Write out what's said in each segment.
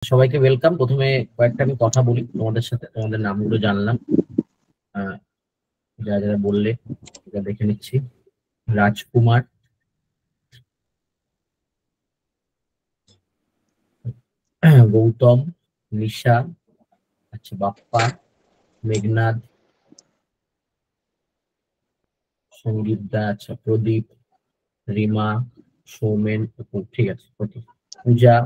সবাইকে ওয়েলকাম। প্রথমে কয়েকটা আমি কথা বলি তোমাদের সাথে, তোমাদের নামগুলো জানলাম। যারা যারা বললে এটা দেখে নিচ্ছি। রাজকুমার, গৌতম, নিশা, আচ্ছা বাপ্পা, মেঘনাদ, সঙ্গীত দা, আচ্ছা প্রদীপ, রিমা, সৌমেন, অপু, ঠিক আছে ওকে। পূজা,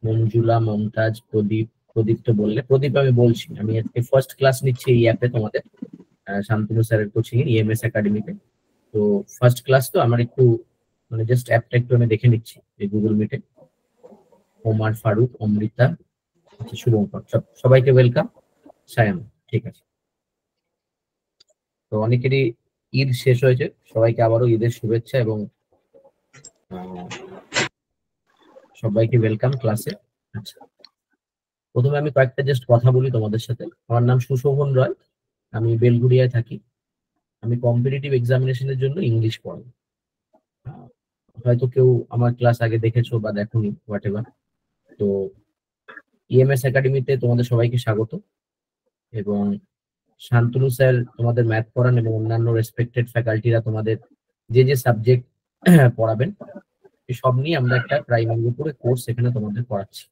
মঞ্জুলা, মমতাজ, প্রদীপ। প্রদীপ তো বললে, প্রদীপ আমি বলছি, আমি আজকে ফার্স্ট ক্লাস নিচ্ছি এই অ্যাপে তোমাদের, শান্তনু স্যারের কোচিং এ ইএমএস একাডেমিতে। তো ফার্স্ট ক্লাস তো আমার একটু মানে জাস্ট অ্যাপটা একটু আমি দেখে নিচ্ছি এই গুগল মিটে। ওমার ফারুক, অমৃতা, আচ্ছা শুভঙ্কর, সবাইকে ওয়েলকাম। সায়াম, ঠিক আছে। তো অনেকেরই ঈদ শেষ হয়েছে, সবাইকে আবারও ঈদের শুভেচ্ছা এবং আহ, সবাইকে ওয়েলকাম ক্লাসে। আচ্ছা, প্রথমে আমি কয়েকটা জাস্ট কথা বলি তোমাদের সাথে। আমার নাম সুশোভন রয়, আমি বেলগুড়িয়ায় থাকি। আমি কম্পিটিটিভ এক্সামিনেশনের জন্য ইংলিশ পড়াই। আহ, হয়তো কেউ আমার ক্লাস আগে দেখেছো বা দেখোনি, হোয়াট এভার। তো ইএমএস একাডেমিতে তোমাদের সবাইকে স্বাগত। এবং শান্তনু স্যার তোমাদের ম্যাথ পড়ান এবং অন্যান্য রেসপেক্টেড ফ্যাকাল্টিরা তোমাদের যে যে সাবজেক্ট পড়াবেন সব নিয়ে আমরা একটা প্রাইমারির উপরে কোর্স এখানে তোমাদের পড়াচ্ছি।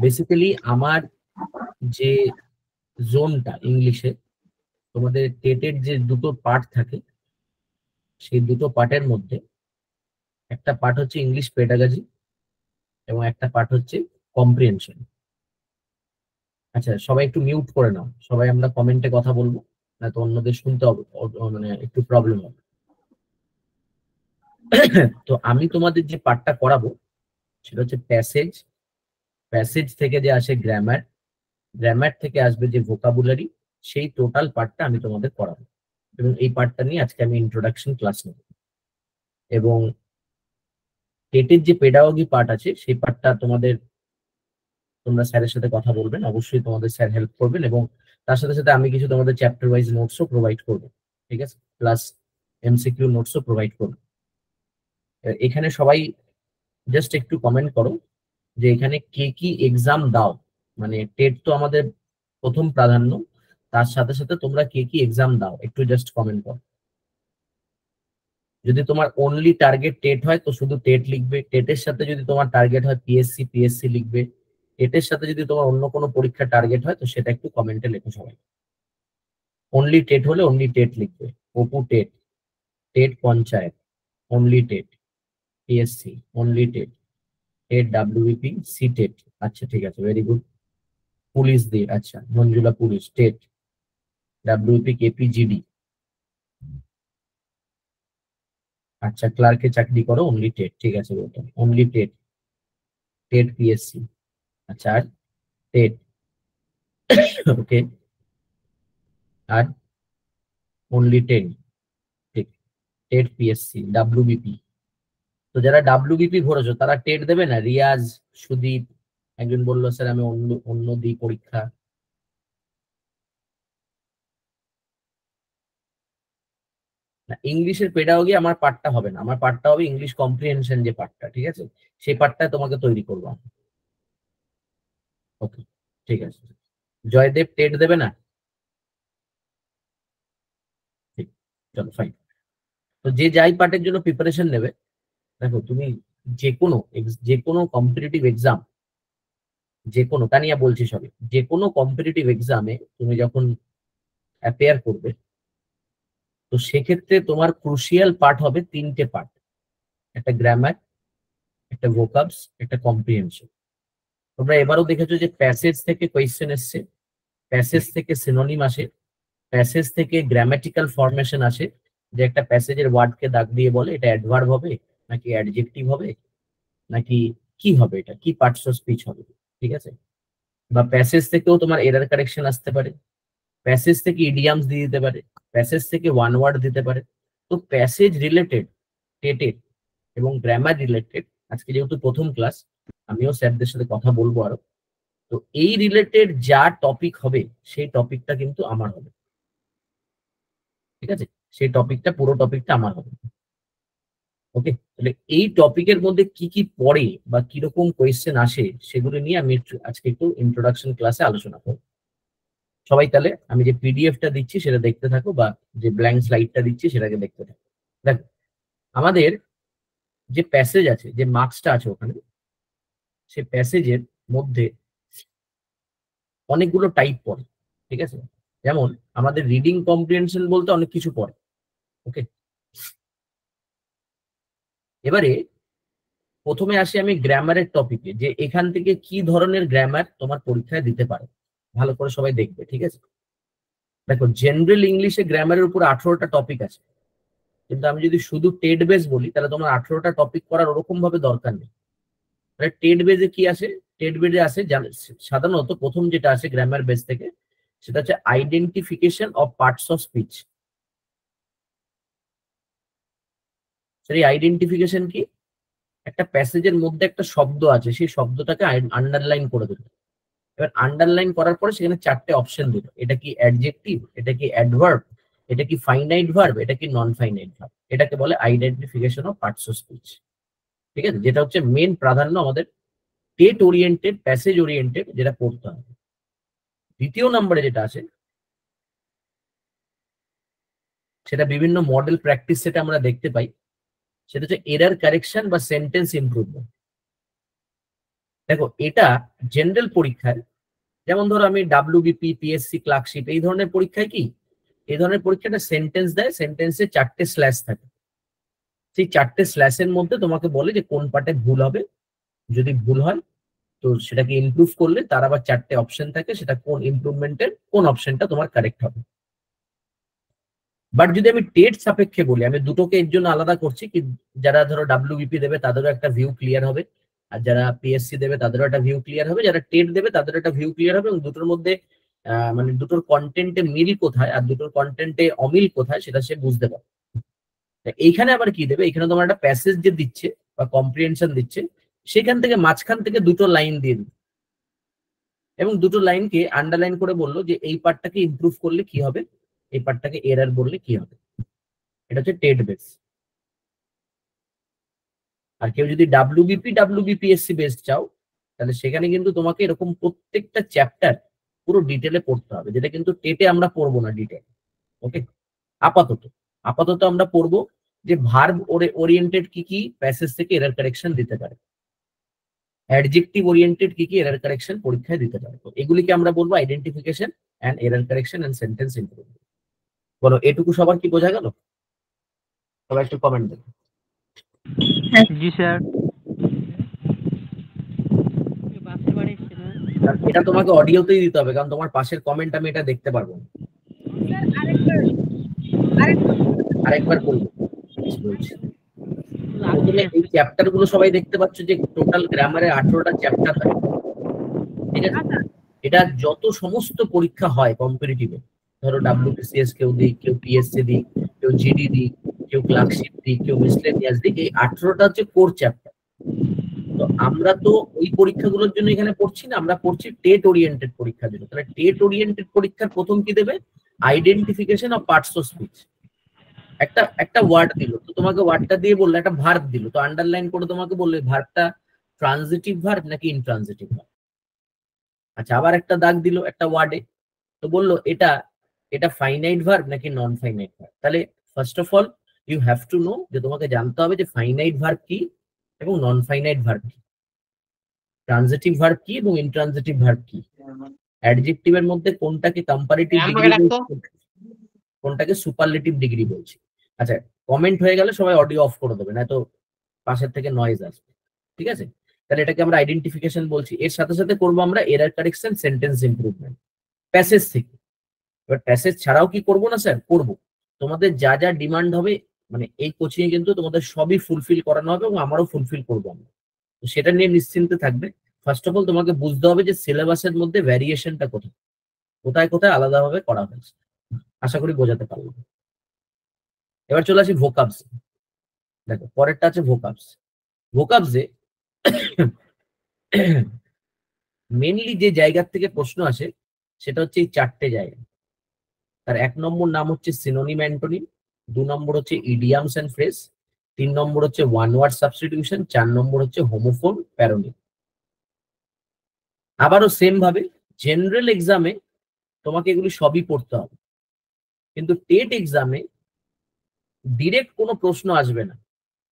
বেসিক্যালি আমার যে জোনটা ইংলিশে, তোমাদের টেটের যে দুটো পার্ট থাকে, সেই দুটো পার্টের মধ্যে একটা পার্ট হচ্ছে ইংলিশ পেডাগজি এবং একটা পার্ট হচ্ছে কম্প্রিহেনশন। আচ্ছা, সবাই একটু মিউট করে নাও, সবাই আমরা কমেন্টে কথা বলবো, না তো অন্যদের শুনতে হবে, মানে একটু প্রবলেম হবে। তো আমি তোমাদের যে পার্টটা করাবো সেটা হচ্ছে প্যাসেজ। প্যাসেজ থেকে যে আসে গ্রামার, গ্রামার থেকে আসবে যে ভোকাবুলারি, সেই টোটাল পার্টটা আমি তোমাদের পড়াবো। এবং এই পার্টটা নিয়ে আজকে আমি ইন্ট্রোডাকশন ক্লাস নেব। এবং টেটের যে পেডাগজি পার্ট আছে সেই পার্টটা তোমাদের, তোমরা স্যারের সাথে কথা বলবেন, অবশ্যই তোমাদের স্যার হেল্প করবেন। এবং তার সাথে সাথে আমি কিছু তোমাদের চ্যাপ্টার ওয়াইজ নোটসও প্রোভাইড করবো, ঠিক আছে, প্লাস এমসিকিউ নোটসও প্রোভাইড করবো। এখানে সবাই জাস্ট একটু কমেন্ট করো যে এখানে কে কি এক্সাম দাও। মানে টেট তো আমাদের প্রথম প্রাধান্য, তার সাথে সাথে তোমরা কে কি এক্সাম দাও একটু জাস্ট কমেন্ট করো। যদি তোমার অনলি টার্গেট টেট হয় তো শুধু টেট লিখবে, টেটের সাথে যদি তোমার টার্গেট হয় পিএসসি, পিএসসি লিখবে। টেটের সাথে যদি তোমার অন্য কোনো পরীক্ষার টার্গেট হয় তো সেটা একটু কমেন্টে লেখো সবাই। অনলি টেট হলে অনলি টেট লিখবে। Apu TET, TET panchayat, only TET, PSC only TET, TET WBP, C TET, আচ্ছা ঠিক আছে, ভেরি গুড। পুলিশ দিয়ে, আচ্ছা Manjula police TET, WP KP GD, আচ্ছা ক্লার্কে চাকরি করো অনলি টেট, ঠিক আছে বলতাম অনলি টেট, টেট পিএসসি, আচ্ছা আর টেট, ওকে, আর অনলি টেন, ঠিক, টেট পিএসসি ডাব্লিউবিপি। তো যারা ডাব্লিউবিপি ভরেছো তারা টেট দেবে না? রিয়াজ, সুদীপ, একজন বললো স্যার আমি অন্য অন্য দিই পরীক্ষা। না, ইংলিশের পেডাগজি আমার পার্টটা হবে না, আমার পার্টটা হবে ইংলিশ কম্প্রিহেনশন যে পার্টটা, ঠিক আছে, সেই পার্টটা তোমাকে তৈরি করবো। ওকে, ঠিক আছে। জয়দেব টেট দেবে না? ঠিক, চলো ফাইন। তো যে যাই পার্টের জন্য প্রিপারেশন নেবে, দেখো তুমি যে কোনো কম্পিটিটিভ এক্সাম, যে কোনো তানিয়া বলছি সবে, যে কোনো কম্পিটিটিভ এক্সামে তুমি যখন অ্যাপিয়ার করবে, তো সেক্ষেত্রে তোমার ক্রুশিয়াল পার্ট হবে তিনটে পার্ট: একটা গ্রামার, একটা ভোকাবস, একটা কম্প্রিহেনশন। তোমরা এবারও দেখেছো যে প্যাসেজ থেকে কোয়েশ্চেন এসছে, প্যাসেজ থেকে সিনোনিম আসে, প্যাসেজ থেকে গ্রামাটিক্যাল ফরমেশন আসে, যে একটা প্যাসেজের ওয়ার্ডকে দাগ দিয়ে বলে এটা অ্যাডভার্ব হবে নাকি অ্যাডজেক্টিভ হবে নাকি কি হবে, এটা কি পার্টস অফ স্পিচ হবে, ঠিক আছে। বা প্যাসেজ থেকেও তোমার এরর কারেকশন আসতে পারে, প্যাসেজ থেকে ইডিয়ামস দিয়ে দিতে পারে, প্যাসেজ থেকে ওয়ান ওয়ার্ড দিতে পারে। তো প্যাসেজ রিলেটেড টেটেড এবং গ্রামার রিলেটেড, আজকে যেহেতু প্রথম ক্লাস আমিও স্যারদের সাথে কথা বলবো আরো, তো এই রিলেটেড যা টপিক হবে সেই টপিকটা কিন্তু আমার হবে, ঠিক আছে, সেই টপিকটা পুরো টপিকটা আমার হবে। ওকে, তাহলে এই টপিকের মধ্যে কি কি পড়ে বা কিরকম কোয়েশ্চেন আসে সেগুলো নিয়ে আমি আজকে একটু ইন্ট্রোডাকশন ক্লাসে আলোচনা করব। সবাই তাহলে আমি যে পিডিএফটা দিচ্ছি সেটা দেখতে থাকো, বা যে ব্ল্যাঙ্ক স্লাইডটা দিচ্ছি সেটাকে দেখতে থাকো। দেখো, আমাদের যে প্যাসেজ আছে, যে মার্কসটা আছে ওখানে, সে প্যাসেজের মধ্যে অনেকগুলো টাইপ পড়ে, ঠিক আছে? যেমন আমাদের রিডিং কম্প্রিহেনশন বলতে অনেক কিছু পড়ে। ওকে, এবারে প্রথমে আসি আমি গ্রামারের টপিকে, যে এখান থেকে কি ধরনের গ্রামার তোমার পরীক্ষায় দিতে পারে। ভালো করে সবাই দেখবে, ঠিক আছে? দেখো, জেনারেল ইংলিশে গ্রামারের উপর 18টা টপিক আছে, কিন্তু আমি যদি শুধু টেট বেস বলি তাহলে তোমার 18টা টপিক করার ওরকম ভাবে দরকার নেই। তাহলে টেট বেজে কি আসে? টেট বেজে আসে সাধারণত প্রথম যেটা আসে গ্রামার বেস থেকে, সেটা হচ্ছে identification of parts of speech. সেই আইডেন্টিফিকেশন কি? একটা প্যাসেজের মধ্যে একটা শব্দ আছে, সেই শব্দটাকে আন্ডারলাইন করে দিল। এবার আন্ডারলাইন করার পরে সেখানে 4টে অপশন দিল, এটা কি অ্যাডজেক্টিভ, এটা কি অ্যাডভার্ব, এটা কি ফাইনাইট ভার্ব, এটা কি নন ফাইনাইট ভার্ব। এটাকে বলে identification of parts of speech. ঠিক আছে, যেটা হচ্ছে মেন প্রাধান্য আমাদের টেট ওরিয়েন্টেড, প্যাসেজ ওরিয়েন্টেড যেটা পড়তে হবে। দ্বিতীয় নম্বরে যেটা আছে সেটা বিভিন্ন মডেল প্র্যাকটিস সেটা আমরা দেখতে পাই, সেটা হচ্ছে এরার কারেকশন বা সেন্টেন্স ইমপ্রুভমেন্ট। দেখো, এটা জেনারেল পরীক্ষায়, যেমন ধরো আমি ডাব্লিউবিপি, পিএসসি, ক্লার্কশিপ, এই ধরনের পরীক্ষায় কি, এই ধরনের পরীক্ষাটা সেন্টেন্স দেয়, সেন্টেন্সে 4টে স্ল্যাশ থাকে। সেই 4টে স্ল্যাশের মধ্যে তোমাকে বলে যে কোন পার্টে ভুল হবে। যদি ভুল হয় তো সেটাকে ইমপ্রুভ করলে তার আবার 4টে অপশন থাকে, সেটা কোন ইমপ্রুভমেন্টের কোন অপশনটা তোমার কারেক্ট হবে। বাট যদি আমি টেট সাপেক্ষে বলি, আমি দুটোকে এর জন্য আলাদা করছি কি, যারা ধরো ডাব্লিউবিপি দেবে তাদেরও একটা ভিউ ক্লিয়ার হবে, আর যারা পিএসসি দেবে তাদেরও একটা ভিউ ক্লিয়ার হবে, যারা টেট দেবে তাদেরও একটা ভিউ ক্লিয়ার হবে, এবং দুটোর মধ্যে মানে দুটোর কন্টেন্টে মিল কোথায় আর দুটোর কন্টেন্টে অমিল কোথায় সেটা সে বুঝতে পারে। এইখানে আবার কি দেবে, এখানে তোমার একটা প্যাসেজ যে দিচ্ছে বা কম্প্রিহেনশন দিচ্ছে, সেখান থেকে মাঝখান থেকে দুটো লাইন দিয়ে দিবে, এবং দুটো লাইনকে আন্ডারলাইন করে বললো যে এই পার্টটাকে ইমপ্রুভ করলে কি হবে, এই পার্টটাকে এরার বললে কি হবে। এটা হচ্ছে টেট বেস। আর কেউ যদি ডাব্লিউবিপিএসসি বেসড চাও, তাহলে সেখানে কিন্তু তোমাকে এরকম প্রত্যেকটা চ্যাপ্টার পুরো ডিটেলে পড়তে হবে, যেটা কিন্তু টেটে আমরা পড়বো না ডিটেল। ওকে, আপাতত আপাতত আমরা পড়বো যে ভার্ব ওরিয়েন্টেড কি কি প্যাসেজ থেকে এরার কারেকশন দিতে পারে, অ্যাডজেক্টিভ ওরিয়েন্টেড কি কি এরার কারেকশন পরীক্ষায় দিতে পারে। তো এগুলিকে আমরা বলবো identification and error correction and sentence improvement. বলো, এটুকু সবার কি বোঝা গেল? সবাই একটু কমেন্ট দেবে। জি স্যার। এটা তোমাকে অডিওতেই দিতে হবে, কারণ তোমার পাশের কমেন্ট আমি এটা দেখতে পারবো না। আরেকবার বলবো বলছি, প্রথমে এই চ্যাপ্টার গুলো সবাই দেখতে পাচ্ছ যে টোটাল গ্রামারে 18টা চ্যাপ্টার হয়, ঠিক আছে? এটা যত সমস্ত পরীক্ষা হয় কম্পিটিটিভে, ধরো ডাব্লিউবিসিএস কেউ দিক, কেউ পিএসসি দিক, কেউ জিডি দিক, কেউ ক্লার্কশিপ দিক, কেউ মিসলেনিয়াস দিক, এই 18টা হচ্ছে কোর চ্যাপ্টার। তো আমরা তো ওই পরীক্ষাগুলোর জন্য এখানে পড়ছি না, আমরা পড়ছি টেট ওরিয়েন্টেড পরীক্ষার জন্য। তাহলে টেট ওরিয়েন্টেড পরীক্ষার প্রথম কি দেবে? Identification of parts of speech. একটা ওয়ার্ড দিল, তো তোমাকে ওয়ার্ডটা দিয়ে বললো, একটা ভার্ব দিল, তো আন্ডারলাইন করে তোমাকে বললে ভার্বটা ট্রানজিটিভ ভার্ব নাকি ইনট্রানজিটিভ ভার্ব। আচ্ছা, আবার একটা দাগ দিল একটা ওয়ার্ডে, তো বললো এটা এটা ফাইনাইট ভার্ব নাকি নন ফাইনাইট ভার্ব। তাহলে first of all you have to know, যে তোমাকে জানতে হবে যে ফাইনাইট ভার্ব কি এবং নন ফাইনাইট ভার্ব কি, ট্রানজিটিভ ভার্ব কি এবং ইনট্রানজিটিভ ভার্ব কি, অ্যাডজেক্টিভের মধ্যে কোনটাকে কম্পারেটিভ ডিগ্রি বলছি, কোনটাকে সুপারলেটিভ ডিগ্রি বলছি। আচ্ছা, কমেন্ট হয়ে গেলে সবাই অডিও অফ করে দেবে, না তো পাশের থেকে নয়েজ আসবে, ঠিক আছে? তাহলে এটাকে আমরা আইডেন্টিফিকেশন বলছি। এর সাথে সাথে করবো আমরা error correction, sentence improvement passage থেকে। এবার প্যাসেজ ছাড়াও কি করবো না স্যার? করবো। তোমাদের যা যা ডিমান্ড হবে, মানে এই কোচিং এ কিন্তু তোমাদের সবই ফুলফিল করানো হবে, এবং আমারও ফুলফিল করবো আমরা, তো সেটা নিয়ে নিশ্চিন্তে থাকবে। ফার্স্ট অফ অল তোমাকে বুঝতে হবে যে সিলেবাসের মধ্যে ভ্যারিয়েশনটা কোথায় কোথায় কোথায় আলাদাভাবে করা হয়েছে। আশা করি বোঝাতে পারলাম। এবার চলে আসি ভোকাবস। দেখো, পরেরটা আছে ভোকাবস। ভোকাবসে মেনলি যে জায়গার থেকে প্রশ্ন আসে সেটা হচ্ছে এই 4টে জায়গা। তার 1 নম্বর নাম হচ্ছে সিনোনিম অ্যান্টোনিম, 2 নম্বর হচ্ছে ইডিয়ামস এন্ড ফ্রেজ, 3 নম্বর হচ্ছে ওয়ান ওয়ার্ড সাবস্টিটিউশন, 4 নম্বর হচ্ছে হোমোফোন প্যারোনিম। আবারও সেম ভাবে জেনারেল এক্সামে তোমাকে এগুলি সবই পড়তে হবে, কিন্তু টেট এক্সামে ডিরেক্ট কোনো প্রশ্ন আসবে না।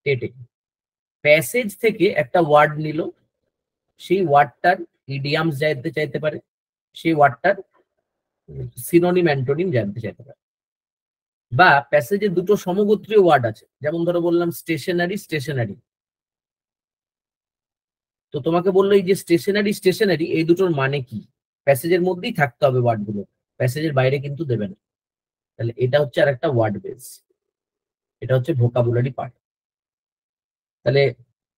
টেটে প্যাসেজ থেকে একটা ওয়ার্ড নিল, সেই ওয়ার্ডটার ইডিয়ামস জানতে চাইতে পারে, সেই ওয়ার্ডটার সিনোনিম অ্যান্টোনিম জানতে চাইতে পারে। বা প্যাসেজে দুটো সমগোত্রীয় ওয়ার্ড আছে, যেমন ধরো বললাম স্টেশনারি স্টেশনারি, তো তোমাকে বললো এই যে স্টেশনারি স্টেশনারি এই দুটোর মানে কি, প্যাসেজের মধ্যেই থাকতে হবে ওয়ার্ডগুলো, প্যাসেজের বাইরে কিন্তু দেবে না। তাহলে এটা হচ্ছে আর একটা ওয়ার্ড বেস, এটা হচ্ছে ভোকাবুলারি পার্ট। তাহলে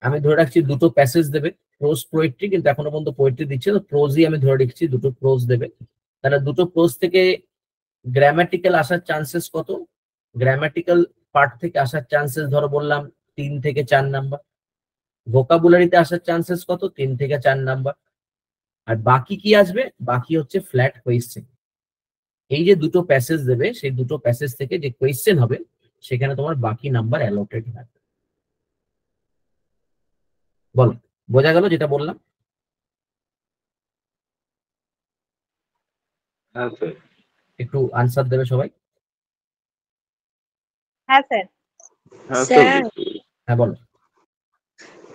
আমি ধরে রাখছি দুটো প্যাসেজ দেবে, প্রোজ পোয়েট্রি, কিন্তু এখনো পর্যন্ত পোয়েট্রি দিচ্ছে তো প্রোজই আমি ধরে রেখেছি, দুটো প্রোজ দেবে। তাহলে দুটো প্রোজ থেকে গ্রামাটিক্যাল আসার চান্সেস কত, গ্রামাটিক্যাল পার্ট থেকে আসার চান্সেস ধরো বললাম 3 থেকে 4 নাম্বার, ভোকাবুলারিতে আসার চান্সেস কত 3 থেকে 4 নাম্বার, আর বাকি কি আসবে, বাকি হচ্ছে ফ্ল্যাট কোয়েশ্চেন। এই যে দুটো প্যাসেজ দেবে, সেই দুটো প্যাসেজ থেকে যে কোয়েশ্চেন হবে সেখানে তোমার বাকি নাম্বার অ্যালোকেট থাকবে। বলো বোঝা গেল যেটা বললাম? একটু আনসার দেবে সবাই। হ্যাঁ স্যার। স্যার হ্যাঁ বলো।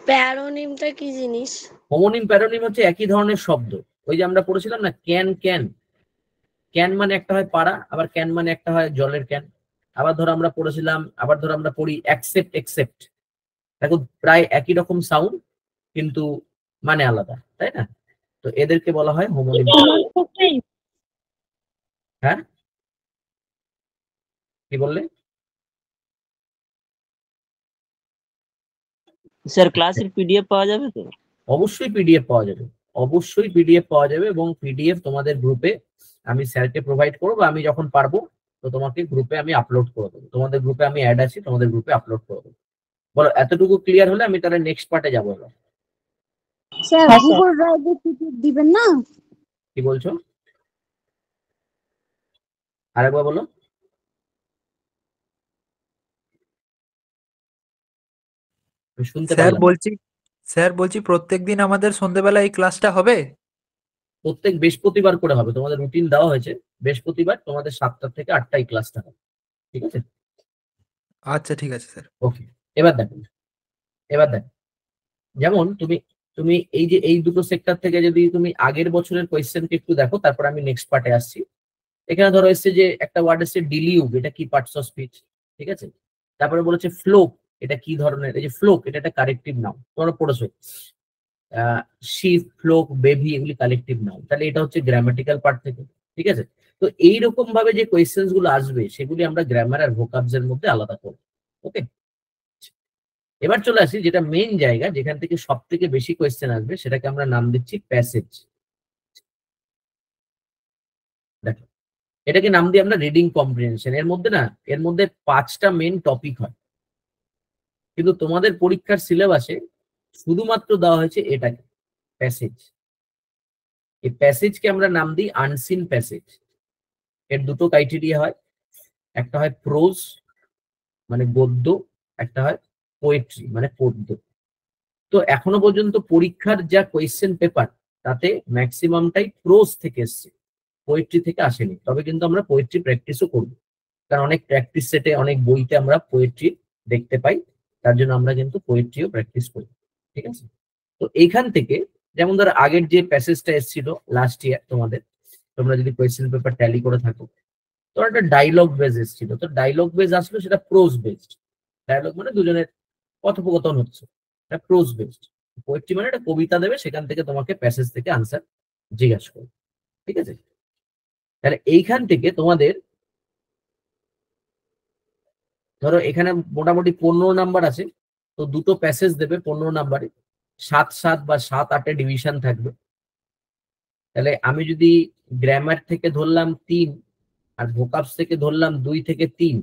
প্যারোনিমটা কি জিনিস? হোমোনিম প্যারোনিম হচ্ছে একই ধরনের শব্দ, ওই যে আমরা পড়েছিলাম না ক্যান ক্যান, ক্যান মানে একটা হয় পাড়া, আবার ক্যান মানে একটা হয় জলের ক্যান। আবার ধরো আমরা পড়েছিলাম, আবার ধরো আমরা পড়ি অ্যাকসেপ্ট অ্যাকসেপ্ট, দেখো প্রায় একই রকম সাউন্ড কিন্তু মানে আলাদা, তাই না? তো এদেরকে বলা হয় হোমোনিম। হ্যাঁ কি বললে? স্যার ক্লাসের পিডিএফ পাওয়া যাবে তো? অবশ্যই পিডিএফ পাওয়া যাবে, অবশ্যই পিডিএফ পাওয়া যাবে, এবং পিডিএফ তোমাদের গ্রুপে আমি স্যারকে প্রোভাইড করবো, আমি যখন পারবো তো তোমাকে গ্রুপে আমি আপলোড করে দেবো, তোমাদের গ্রুপে আমি অ্যাড আছি, তোমাদের গ্রুপে আপলোড করে দেবো। বলো এতটুকু ক্লিয়ার হলে আমি তাহলে নেক্সট পার্টে যাবো এবার। স্যার গুগল ড্রাইভে পিডিএফ দিবেন না? কি বলছো আরেকবার বলো। আমি শুনতে পারলাম না। স্যার বলছি প্রত্যেকদিন আমাদের সন্ধ্যেবেলা এই ক্লাসটা হবে? প্রত্যেক বৃহস্পতিবার করে হবে, তোমাদের রুটিন দেওয়া হয়েছে, বৃহস্পতিবার তোমাদের 7টা থেকে 8টা এই ক্লাসটা হবে, ঠিক আছে? আচ্ছা ঠিক আছে স্যার। ওকে, এবার দেখো, এবার দেখো, যেমন তুমি তুমি এই যে এই দুটো সেক্টর থেকে যদি তুমি আগের বছরের কোয়েশ্চেনকে একটু দেখো, তারপর আমি নেক্সট পার্টে আসছি। এখানে ধরো এসছে যে একটা ওয়ার্ড এসছে ডিলিউভ, এটা কি পার্টস অফ স্পিচ, ঠিক আছে? তারপরে বলেছে ফ্লোক, এটা কি ধরনের, এই যে ফ্লোক এটা একটা কালেকটিভ নাউন, তোমরা পড়েছো শিপ ফ্লোক বেবি এগুলি কালেকটিভ নাউন, তাহলে এটা হচ্ছে গ্রামাটিক্যাল পার্ট থেকে, ঠিক আছে? তো এইরকম ভাবে যে কোয়েশ্চেন্স গুলো আসবে সেগুলি আমরা গ্রামার আর ভোকাবস এর মধ্যে আলাদা করবো। ওকে, এবার চলে আসি যেটা মেইন জায়গা, যেখান থেকে সব থেকে বেশি কোয়েশ্চেন আসবে, সেটাকে আমরা নাম দিচ্ছি প্যাসেজ। দেখো এটাকে নাম দিই আমরা রিডিং কম্প্রিহেনশন। এর মধ্যে না, এর মধ্যে 5টা মেইন টপিক হয়, কিন্তু তোমাদের পরীক্ষার সিলেবাসে শুধুমাত্র দেওয়া হয়েছে এটাকে প্যাসেজ। এই প্যাসেজকে আমরা নাম দিই আনসিন প্যাসেজ। এর দুটো ক্রাইটেরিয়া হয়, একটা হয় প্রোজ মানে গদ্য, একটা হয় পোয়েট্রি মানে পদ্য। তো এখনো পর্যন্ত পরীক্ষার যা কোয়েশ্চেন পেপার তাতে ম্যাক্সিমামটাই প্রোজ থেকে এসছে, পোয়েট্রি থেকে আসেনি। তবে কিন্তু আমরা পোয়েট্রি প্র্যাকটিসও করব, কারণ অনেক প্র্যাকটিস সেটে অনেক বইতে আমরা পোয়েট্রি দেখতে পাই, তার জন্য আমরা কিন্তু পোয়েট্রিও প্র্যাকটিস করি, ঠিক আছে? তো এইখান থেকে যেমন ধরো আগের যে প্যাসেজটা এসেছিল লাস্ট ইয়ার তোমাদের, তোমরা যদি কোয়েশ্চেন পেপার ট্যালি করে থাকো, তো একটা ডায়লগ বেস এসেছিল, তো ডায়লগ বেস আসলো সেটা প্রোজ বেসড। ডায়লগ মানে দুজনের কথোপকথন হচ্ছে, এটা প্রোজ বেসড। পোয়েট্রি মানে একটা কবিতা দেবে, সেখান থেকে তোমাকে প্যাসেজ থেকে আনসার জিজ্ঞাসা করবে, ঠিক আছে? তাহলে এইখান থেকে তোমাদের ধরো এখানে মোটামুটি 15 নাম্বার আছে, তো দুটো প্যাসেজ দেবে 15 নাম্বারে, 7-7 বা 7-8 ডিভিশন থাকবে। তাহলে আমি যদি গ্রামার থেকে ধরলাম 3 আর ভোকাবস থেকে ধরলাম 2 থেকে 3,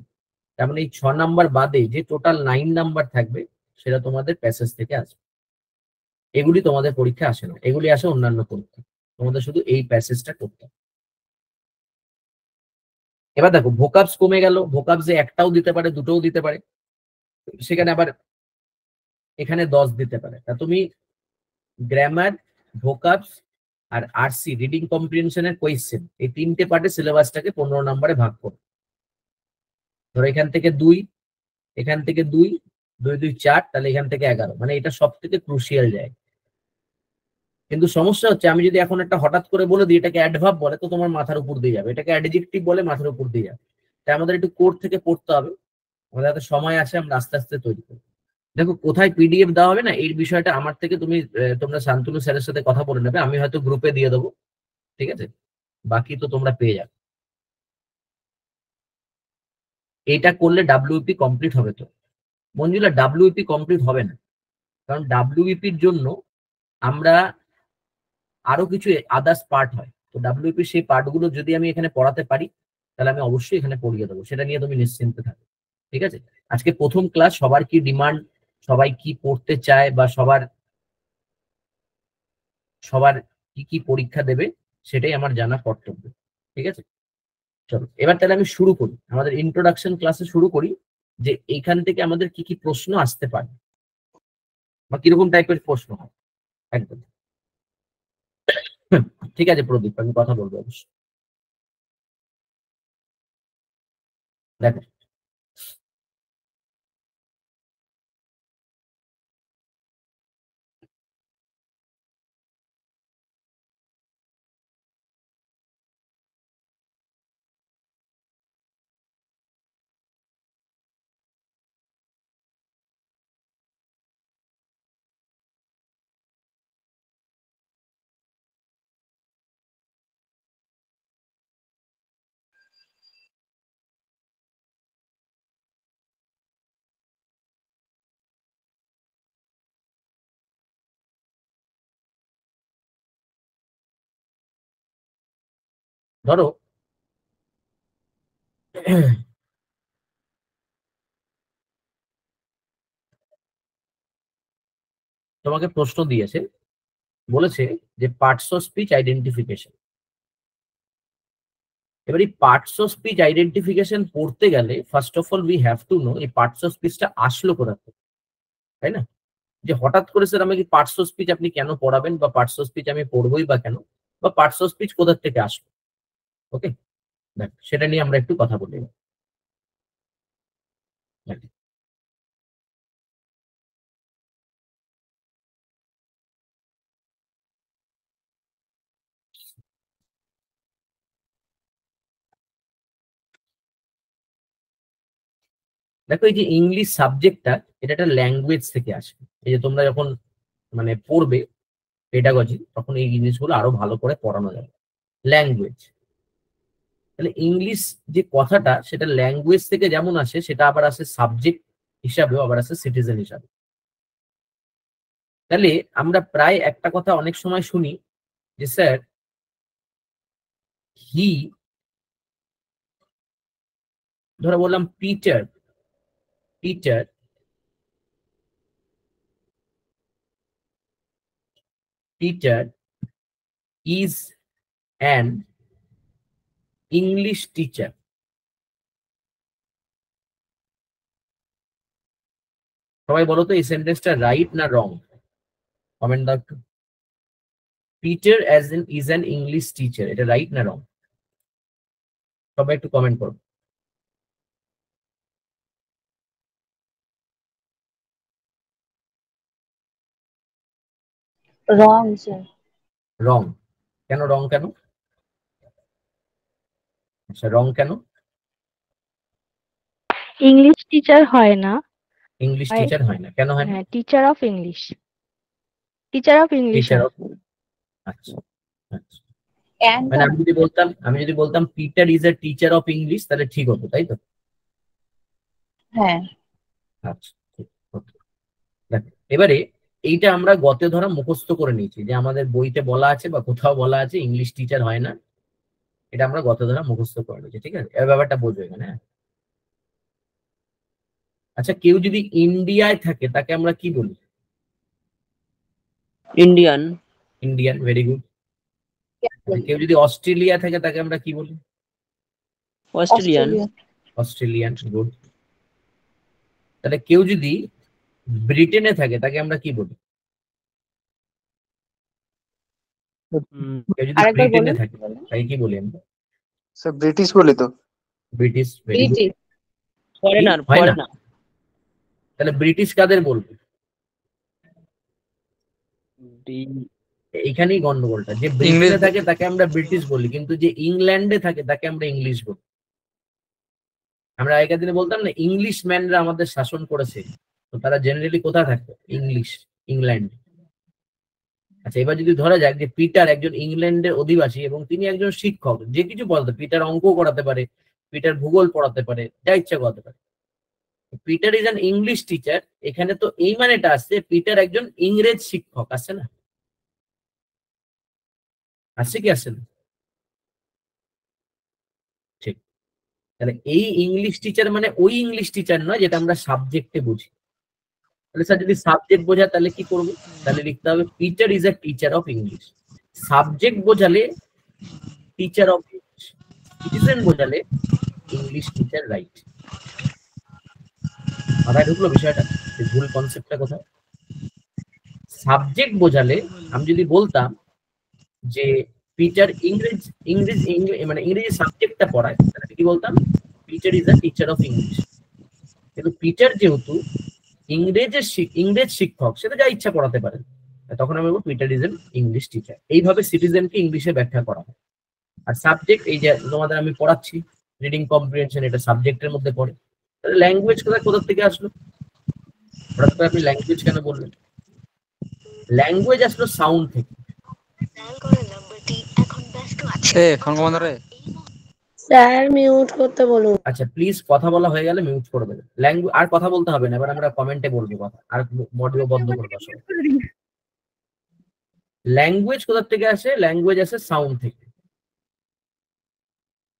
তার মানে এই 6 নাম্বার বাদে যে টোটাল 9 নাম্বার থাকবে সেটা তোমাদের প্যাসেজ থেকে আসবে। এগুলি তোমাদের পরীক্ষা আসে না, এগুলি আসে অন্যান্য পরীক্ষা, তোমাদের শুধু এই প্যাসেজটা করতে হবে। এবার দেখো ভোকাবস কমে গেল, ভোকাবসে একটাও দিতে পারে, দুটোও দিতে পারে, সেখানে আবার এখানে 10 দিতে পারে। তা তুমি গ্রামার, ভোকাবস আর আরসি রিডিং কম্প্রিহেনশনের কোয়েশ্চেন এই 3টে পার্টে সিলেবাসটাকে 15 নম্বরে ভাগ করো। ধরো এখান থেকে 2, এখান থেকে 2, 2 2 4, তাহলে এখান থেকে 11। মানে এটা সব থেকে ক্রুশিয়াল জায়গা। কিন্তু সমস্যা হচ্ছে আমি যদি এখন একটা হঠাৎ করে বলে দিই এটাকে অ্যাডভার্ব বলে, তো তোমার মাথার উপর দিয়ে যাবে। এটাকে অ্যাডজেক্টিভ বলে মাথার উপর দিয়ে যাবে। তাই আমাদের একটু কোড থেকে পড়তে হবে। আমাদের হাতে সময় আছে, আমরা আস্তে আস্তে তৈরি করি। দেখো কোথায় পিডিএফ দেওয়া হবে না, এই বিষয়টা আমার থেকে তোমরা শান্তনু স্যারের সাথে কথা বলে নেবে। আমি হয়তো গ্রুপে দিয়ে দেবো, ঠিক আছে? বাকি তো তোমরা পেয়ে যাবে। এটা করলে ডাব্লিউপি কমপ্লিট হবে। তো মঞ্জুলা, ডাব্লিউপি কমপ্লিট হবে না, কারণ ডাব্লিউপির জন্য আমরা আরো কিছু আদার্স পার্ট হয়। তো ডাব্লিউপি সেই পার্টগুলো যদি আমি এখানে পড়াতে পারি তাহলে আমি অবশ্যই এখানে পড়িয়ে দেবো, সেটা নিয়ে তুমি নিশ্চিন্তে থাকো, ঠিক আছে? আজকে প্রথম ক্লাস, সবার কি ডিমান্ড, সবাই কি পড়তে চায়, বা সবার কি কি পরীক্ষা দেবে সেটাই আমার জানা কর্তব্য, ঠিক আছে? চলো এবার তাহলে আমি শুরু করি, আমাদের ইন্ট্রোডাকশন ক্লাসে শুরু করি, যে এইখান থেকে আমাদের কি কি প্রশ্ন আসতে পারে বা কিরকম টাইপের প্রশ্ন হয় একদম। ঠিক আছে প্রদীপ, আমি কথা বলবো অবশ্যই। দেখো ধরো তোমাকে প্রশ্ন দিয়েছে, বলেছে যে পার্টস অফ স্পিচ আইডেন্টিফিকেশন। এবার এই পার্টস অফ স্পিচ আইডেন্টিফিকেশন পড়তে গেলে first of all we have to no এই পার্টস অফ স্পিচটা আসলো কোথা থেকে, তাই না? যে হঠাৎ করে স্যার আমাকে পার্টস অফ স্পিচ আপনি কেন পড়াবেন, বা পার্টস অফ স্পিচ আমি পড়বোই বা কেন, বা পার্টস অফ স্পিচ কোথা থেকে আসলো। ওকে, দেখ সেটা নিয়ে আমরা একটু কথা বলি। দেখ, দেখো এই যে ইংলিশ সাবজেক্টটা, এটা একটা ল্যাঙ্গুয়েজ থেকে আসে। এই যে তোমরা যখন মানে পড়বে পেডাগজি, তখন এই জিনিসগুলো আরো ভালো করে পড়ানো যাবে। ল্যাঙ্গুয়েজ, তাহলে ইংলিশ যে কথাটা সেটা ল্যাঙ্গুয়েজ থেকে যেমন আসে, সেটা আবার আসে সাবজেক্ট হিসাবেও, আবার আসে সিটিজেন হিসাবে। তাহলে আমরা প্রায় একটা কথা অনেক সময় শুনি যে স্যার হি, ধরো বললাম Peter, Peter Peter is an English teacher. সবাই বলো তো এই সেন্টেন্সটা রাইট না রং? কমেন্ট দাও একটু। Peter is an English teacher, এটা রাইট না রং? সবাই একটু কমেন্ট করো। Wrong sir. রং কেন? রং কেন? আচ্ছা রং কেন? ইংলিশ টিচার হয় না, ইংলিশ টিচার হয় না, কেন হয় না? হ্যাঁ teacher of English, teacher of English teacher হয়। অফ, আচ্ছা আচ্ছা। মানে আমি যদি বলতাম Peter is a teacher of English, তাহলে ঠিক হতো, তাই তো? হ্যাঁ। আচ্ছা ঠিক, okay. দেখো এবারে এইটা আমরা গতে ধরা মুখস্থ করে নিয়েছি, যে আমাদের বইতে বলা আছে বা কোথাও বলা আছে ইংলিশ টিচার হয় না, এটা আমরা গতে ধরা মুখস্থ করে নিয়েছি, ঠিক আছে? এর ব্যাপারটা বোঝো এখানে, হ্যাঁ? আচ্ছা কেউ যদি ইন্ডিয়ায় থাকে তাকে আমরা কি বলি? ইন্ডিয়ান। Indian, very good. কেউ যদি অস্ট্রেলিয়া থাকে তাকে আমরা কি বলি? অস্ট্রেলিয়ান। Australian, good. তাহলে কেউ যদি ব্রিটেনে থাকে তাকে আমরা কি বলি? কেউ যদি আরেকবার ব্রিটেনে বলুন। থাকে তাকে কি বলি আমরা? স্যার ব্রিটিশ বলে তো। British. Very good. British. Foreigner হয় না? ফরেনার তাহলে ব্রিটিশ কাদের বলবে? এইখানেই গন্ডগোলটা, যে ব্রিটেনে ইংরেজ। থাকে তাকে আমরা ব্রিটিশ বলি, কিন্তু যে ইংল্যান্ডে থাকে তাকে আমরা ইংলিশ বলি। আমরা আগেকার দিনে বলতাম না ইংলিশ ম্যানরা আমাদের শাসন করেছে, তো তারা জেনারেলি কোথায় থাকতো? ইংল্যান্ড। আচ্ছা, এবার যদি ধরা যাক যে পিটার একজন ইংল্যান্ডের অধিবাসী এবং তিনি একজন শিক্ষক, যে কিছু পড়াতে, পিটার অঙ্ক করাতে পারে, পিটার ভূগোল পড়াতে পারে, যা ইচ্ছা করাতে পারে। Peter is an English teacher, এখানে তো এই মানেটা আসছে পিটার একজন ইংরেজ শিক্ষক, আসছে না? আসছে কি আসছে না? ঠিক। তাহলে এই ইংলিশ টিচার মানে ওই ইংলিশ টিচার নয় যেটা আমরা সাবজেক্টে বুঝি। তাহলে স্যার যদি সাবজেক্ট বোঝায় তাহলে কি করব? তাহলে লিখতে হবে Peter is a teacher of English. Subject বোঝালে টিচার অফ ইংলিশ, সিটিজেন বোঝালে ইংলিশ টিচার, রাইট? মাথায় ঢুকলো বিষয়টা? ভুল কনসেপ্টটা কোথায়? সাবজেক্ট বোঝালে আমি যদি বলতাম যে পিটার মানে ইংরেজি সাবজেক্টটা পড়ায়, তাহলে কি বলতাম? Peter is a teacher of English. কিন্তু পিটার যেহেতু ইংরেজ শিক্ষক, সেটা যা ইচ্ছা পড়াতে পারেন, তখন আমি বলবো Peter is an English teacher. এইভাবে সিটিজেনকে ইংলিশে ব্যাখ্যা করা হয়। আর সাবজেক্ট, এই যে তোমাদের আমি পড়াচ্ছি রিডিং কম্প্রিহেনশন, এটা সাবজেক্টের মধ্যে পড়ে। তাহলে ল্যাঙ্গুয়েজ কোথা থেকে আসলো? হঠাৎ করে আপনি ল্যাঙ্গুয়েজ কেন বললেন? ল্যাঙ্গুয়েজ আসলো সাউন্ড থেকে। স্যার মিউট করতে বলুন। আচ্ছা প্লিজ, কথা বলা হয়ে গেলে মিউট করে দেবেন। ল্যাঙ্গুয়েজ আর কথা বলতে হবে না, এবার আমরা কমেন্টে বলবো কথা, আর মডিও বন্ধ করবো সব। ল্যাঙ্গুয়েজ কোথা থেকে আসে? ল্যাঙ্গুয়েজ আসে সাউন্ড থেকে।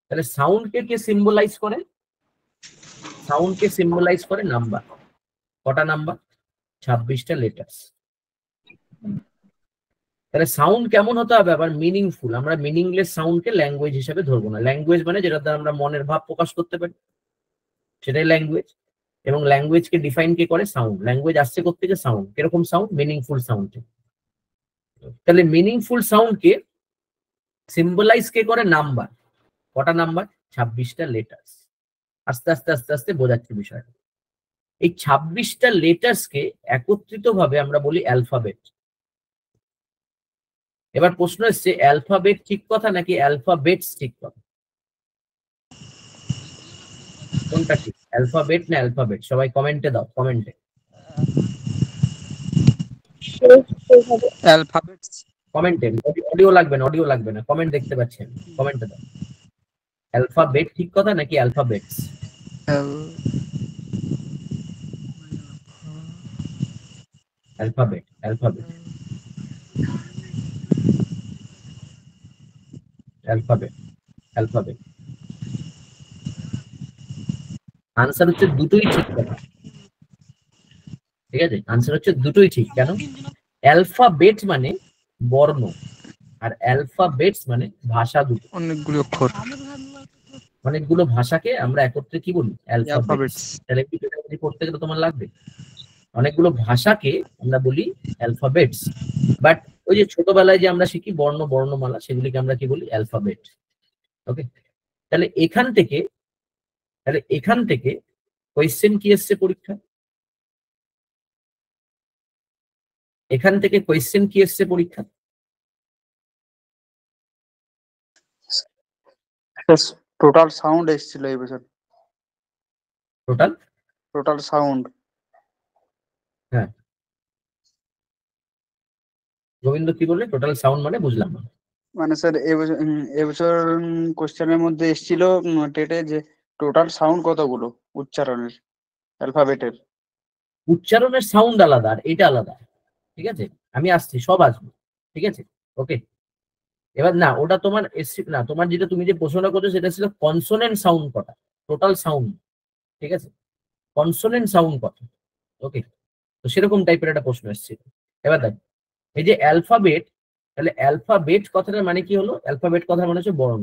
তাহলে সাউন্ডকে কে সিম্বলাইজ করে? সাউন্ডকে সিম্বলাইজ করে নাম্বার। কটা নাম্বার? 26টা লেটার্স। তাহলে সাউন্ড কেমন হতে হবে? আবার মিনিংফুল। আমরা মিনিংলেস সাউন্ডকে ল্যাঙ্গুয়েজ হিসেবে ধরবো না। ল্যাঙ্গুয়েজ মানে যেটা দ্বারা আমরা মনের ভাব প্রকাশ করতে পারি, সেটাই ল্যাঙ্গুয়েজ। এবং ল্যাঙ্গুয়েজকে ডিফাইন কে করে? সাউন্ড। ল্যাঙ্গুয়েজ আসছে কোত্থেকে? সাউন্ড। কিরকম সাউন্ড? Meaningful sound. তাহলে মিনিংফুল সাউন্ডকে সিম্বলাইজ কে করে? নাম্বার। কটা নাম্বার? 26টা লেটার্স। আস্তে আস্তে আস্তে আস্তে বোঝাচ্ছি বিষয়টা। এই 26টা লেটার্সকে একত্রিত ভাবে আমরা বলি অ্যালফাবেট। এবার প্রশ্ন এসছে, অ্যালফাবেট ঠিক কথা নাকি অ্যালফাবেটস ঠিক কথা? কোনটা ঠিক? অ্যালফাবেট না অ্যালফাবেট? সবাই কমেন্টে দাও, কমেন্টে। অ্যালফাবেটস। কমেন্টে, অডিও লাগবে না, অডিও লাগবে না, কমেন্ট দেখতে পাচ্ছি আমি, কমেন্টে দাও। অ্যালফাবেট ঠিক কথা নাকি alphabets? Alphabet, alphabet, alphabet, alphabet. Answer হচ্ছে দুটোই ঠিক কথা। ঠিক আছে, আনসার হচ্ছে দুটোই ঠিক। কেন? অ্যালফাবেট মানে বর্ণ, আর অ্যালফাবেটস মানে ভাষা। দুটো, অনেকগুলো অক্ষর। অনেকগুলো ভাষাকে আমরা একত্রে কি বলি? অ্যালফাবেটস। অ্যালফাবেটস। তাহলে কি করতে গেলে তোমার লাগবে? অনেকগুলো ভাষাকে আমরা বলি অ্যালফাবেটস। বাট ওই যে ছোটবেলায় যে আমরা শিখি বর্ণমালা, সেগুলিকে আমরা কি বলি? অ্যালফাবেট। ওকে, তাহলে এখান থেকে কোয়েশ্চেন কি এসছে পরীক্ষা? এখান থেকে কোয়েশ্চেন কি এসছে পরীক্ষা? টোটাল সাউন্ড এসেছিল এই বছর। Total sound. হ্যাঁ, গোবিন্দ কি বললে? টোটাল সাউন্ড মানে বুঝলাম না। মানে স্যার এবছর কোশ্চেনের মধ্যে এসেছিল টেটে যে টোটাল সাউন্ড কতগুলো উচ্চারণের, অ্যালফাবেটের। উচ্চারণের সাউন্ড আলাদা আর এটা আলাদা। ঠিক আছে, আমি আসছি, সব আসবো। ঠিক আছে, ওকে। এবার না, ওটা তোমার না, তোমার যেটা তুমি যে প্রশ্নটা করছো সেটা ছিল কনসোনেন্ট সাউন্ড কটা, টোটাল সাউন্ড। ঠিক আছে, কনসোনেন্ট সাউন্ড কটা। ওকে, তো সেরকম টাইপের একটা প্রশ্ন এসেছিল। এবার দেখ, এই যে অ্যালফাবেট, তাহলে অ্যালফাবেট কথাটার মানে কি হলো? অ্যালফাবেট কথার মানে হচ্ছে বর্ণ,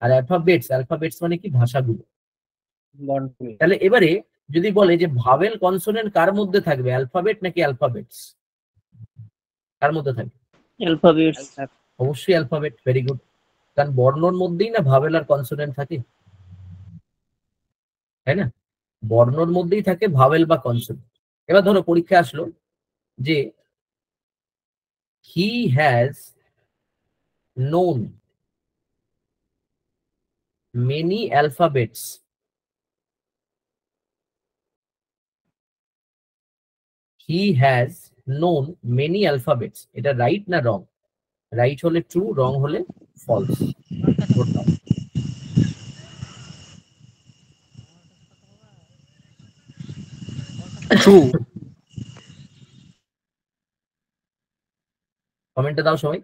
আর অ্যালফাবেটস মানে কি? ভাষাগুলো। তাহলে এবারে যদি বলে যে ভাওয়েল কনসোনেন্ট কার মধ্যে থাকবে, অ্যালফাবেট নাকি অ্যালফাবেটস, কার মধ্যে থাকবে? অ্যালফাবেটস। অবশ্যই অ্যালফাবেট, ভেরি গুড। কারণ বর্ণর মধ্যেই না ভাওয়েল আর কনসোনেন্ট থাকে, তাই না? বর্ণর মধ্যেই থাকে ভাওয়েল বা কনসোনেন্ট। এবার ধরো পরীক্ষা আসলো যে he has known many alphabets, he has known many alphabets, এটা রাইট না রং? রাইট হলে ট্রু, রং হলে ফলস। ট্রু। কমেন্টে দাও সবাই।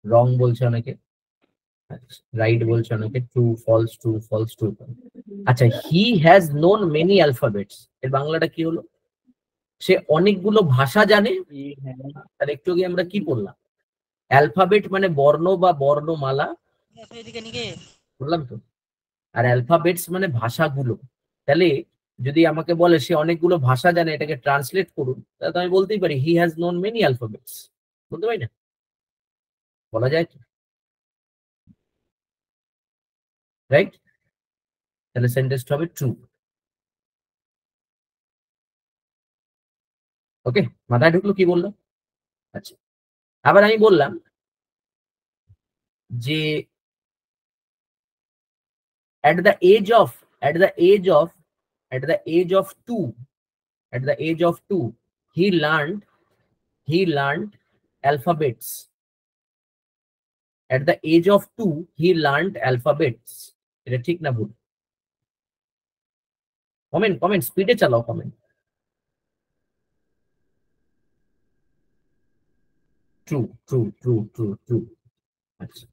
রং বলছে অনেকে, রাইট বলছে অনেকে, true false, true false, true. আচ্ছা, he has known many alphabets, এর বাংলাটা কি হলো? সে অনেকগুলো ভাষা জানে। আর একটু আগে আমরা কি বললাম? অ্যালফাবেট মানে বর্ণ বা বর্ণমালা, বললাম তো। আর অ্যালফাবেটস মানে ভাষাগুলো। তাহলে যদি আমাকে বলে সে অনেকগুলো ভাষা জানে, এটাকে ট্রান্সলেট করুন, তাহলে তো আমি বলতেই পারি হি হ্যাজ নোন মেনি অ্যালফাবেটস। বলতে পারি না? বলা যায় তো, রাইট? তাহলে সেন্টেন্সটা হবে ট্রু। ওকে, মাথায় ঢুকলো কি বললো? আচ্ছা, আবার আমি বললাম যে at the age of 2 he learned alphabets. At the age of 2 he learned alphabets. এটা ঠিক না ভুল? কমেন্ট স্পিডে চালাও, comment. True true true true true. আচ্ছা,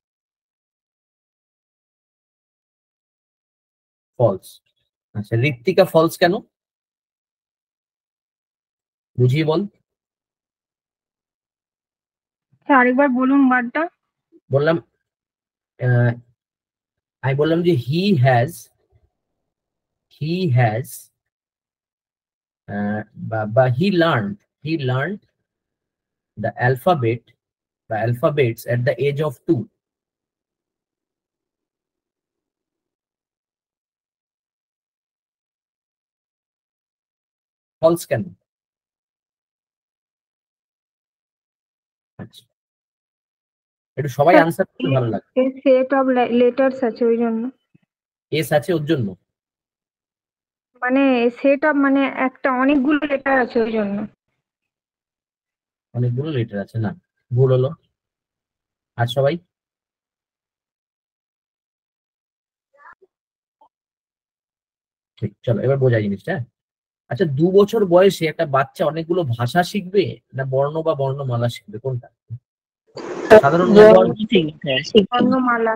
ফলস। আচ্ছা, ঋত্বিকা ফলস কেন? বুঝিয়ে বল। আরেকবার বলুন ওয়ার্ডটা। বললাম আমি বললাম যে হি হ্যাজ বা he learned the alphabets at the age of 2. False কেন? আচ্ছা, একটু সবাই আনসার করলে ভালো লাগে। সেট অফ লেটার্স আছে ওই জন্য, এস আছে ওর জন্য, মানে সেট অফ মানে একটা অনেকগুলো লেটার আছে ওই জন্য। অনেকগুলো লেটার আছে, না ভুল হলো। আর সবাই ঠিক। চলো এবার বোঝা জিনিসটা। আচ্ছা, 2 বছর বয়সে একটা বাচ্চা অনেকগুলো ভাষা শিখবে না বর্ণ বা বর্ণমালা শিখবে, কোনটা? সাধারণ বর্ণমালা।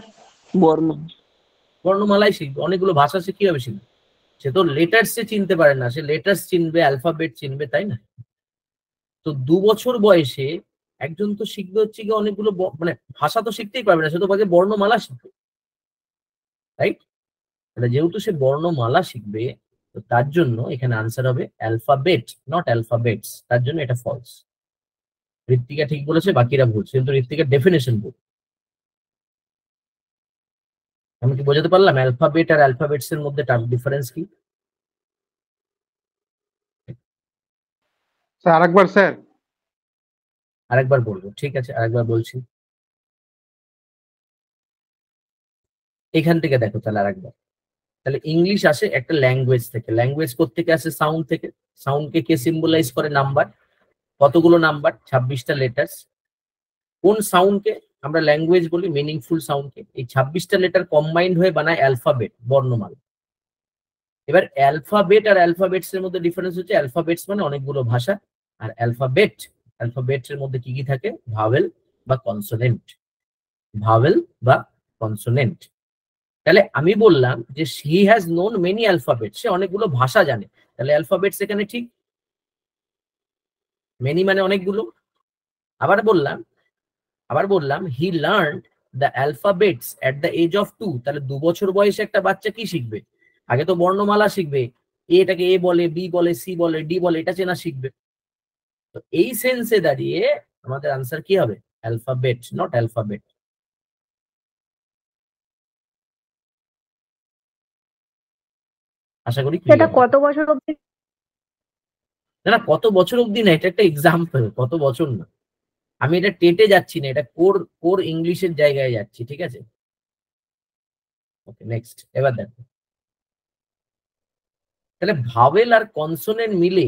বর্ণমালাই শিখবে। অনেকগুলো ভাষা সে কিভাবে শিখবে? সে তো লেটার্স চিনতে পারে না, সে লেটার্স চিনবে, অ্যালফাবেট চিনবে, তাই না? তো 2 বছর বয়সে একজন তো শিখবে হচ্ছে কি অনেকগুলো মানে ভাষা তো শিখতেই পারবে না, সে তো আগে বর্ণমালা শিখবে, রাইট? তাহলে যেহেতু সে বর্ণমালা শিখবে, তো তার জন্য এখানে আনসার হবে অ্যালফাবেট, নট অ্যালফাবেটস। তার জন্য এটা ফলস। ঋত্বিকা ঠিক বলেছে, বাকিরা ভুল, কিন্তু ঋত্বিকার ডেফিনেশন ভুল। আমি কি বোঝাতে পারলাম অ্যালফাবেট আর অ্যালফাবেটস এর মধ্যে ডিফারেন্স কি? স্যার আরেকবার স্যার। আরেকবার বলবো, ঠিক আছে, আরেকবার বলছি। এখান থেকে দেখো তাহলে আরেকবার। তাহলে ইংলিশ আসে একটা ল্যাঙ্গুয়েজ থেকে। ল্যাঙ্গুয়েজ কোত্থেকে আসে? সাউন্ড থেকে। সাউন্ডকে কে সিম্বলাইজ করে? নাম্বার। কতগুলো নাম্বার? 26টা লেটার্স। কোন সাউন্ডকে আমরা ল্যাঙ্গুয়েজ বলি? মিনিংফুল সাউন্ডকে। এই 26টা লেটার কম্বাইন্ড হয়ে বানায় অ্যালফাবেট, বর্ণমালা। এবার অ্যালফাবেট আর অ্যালফাবেটস এর মধ্যে ডিফারেন্স হচ্ছে অ্যালফাবেটস মানে অনেকগুলো ভাষা, আর অ্যালফাবেটস এর মধ্যে কি কি থাকে? ভাওয়েল বা কনসোনেন্ট। ভাওয়েল বা কনসোনেন্ট। তাহলে আমি বললাম যে he has known many alphabet, সে অনেকগুলো ভাষা জানে। তাহলে অ্যালফাবেটস এখানে ঠিক, মেনি মানে অনেকগুলো। আবার বললাম আবার বললাম he learn the alphabets at the age of 2, তাহলে 2 বছর বয়সে একটা বাচ্চা কি শিখবে? আগে তো বর্ণমালা শিখবে, এটাকে এ বলে, বি বলে, সি বলে, ডি বলে, এটা চেনা শিখবে। তো এই সেন্সে দাঁড়িয়ে আমাদের আনসার কি হবে? Alphabet, not alphabet. আশা করি সেটা clear। কত বছর অবধি? না না, কত বছর অব্দি না, এটা একটা এক্সাম্পল, কত বছর না। আমি এটা টেটে যাচ্ছি না, এটা কোর কোর ইংলিশের জায়গায় যাচ্ছি, ঠিক আছে? ওকে, নেক্সট। এবার দেখো, তাহলে ভাওয়েল আর কনসোনেন্ট মিলে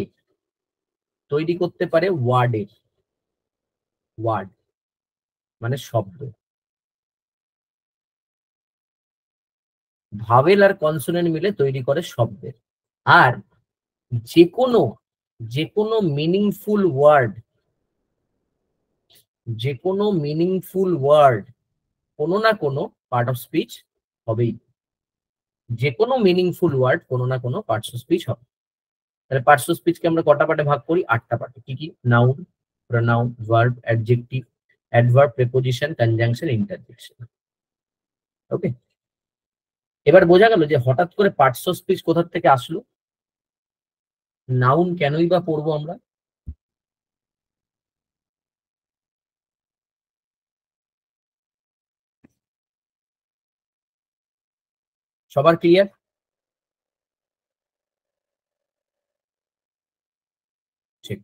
তৈরি করতে পারে ওয়ার্ডের, ওয়ার্ড মানে শব্দ। ভাওয়েল আর কনসোনেন্ট মিলে তৈরি করে শব্দের। আর যে কোনো মিনিংফুল ওয়ার্ড, যে কোনো মিনিংফুল ওয়ার্ড কোনো না কোনো পার্ট অফ স্পিচ হবেই। যে কোনো মিনিংফুল ওয়ার্ড কোনো না কোনো পার্টস অফ স্পিচ হবে। তাহলে পার্টস অফ স্পিচকে আমরা কটা পার্টে ভাগ করি? 8টা পার্টে। কি কি? Noun, pronoun, verb, adjective, adverb, preposition, conjunction, interjection. Okay, এবার বোঝা গেল যে হঠাৎ করে পার্টস অফ স্পিচ কোথা থেকে আসলো, নাউন কেনই বা পড়বো আমরা। সবার ক্লিয়ার? ঠিক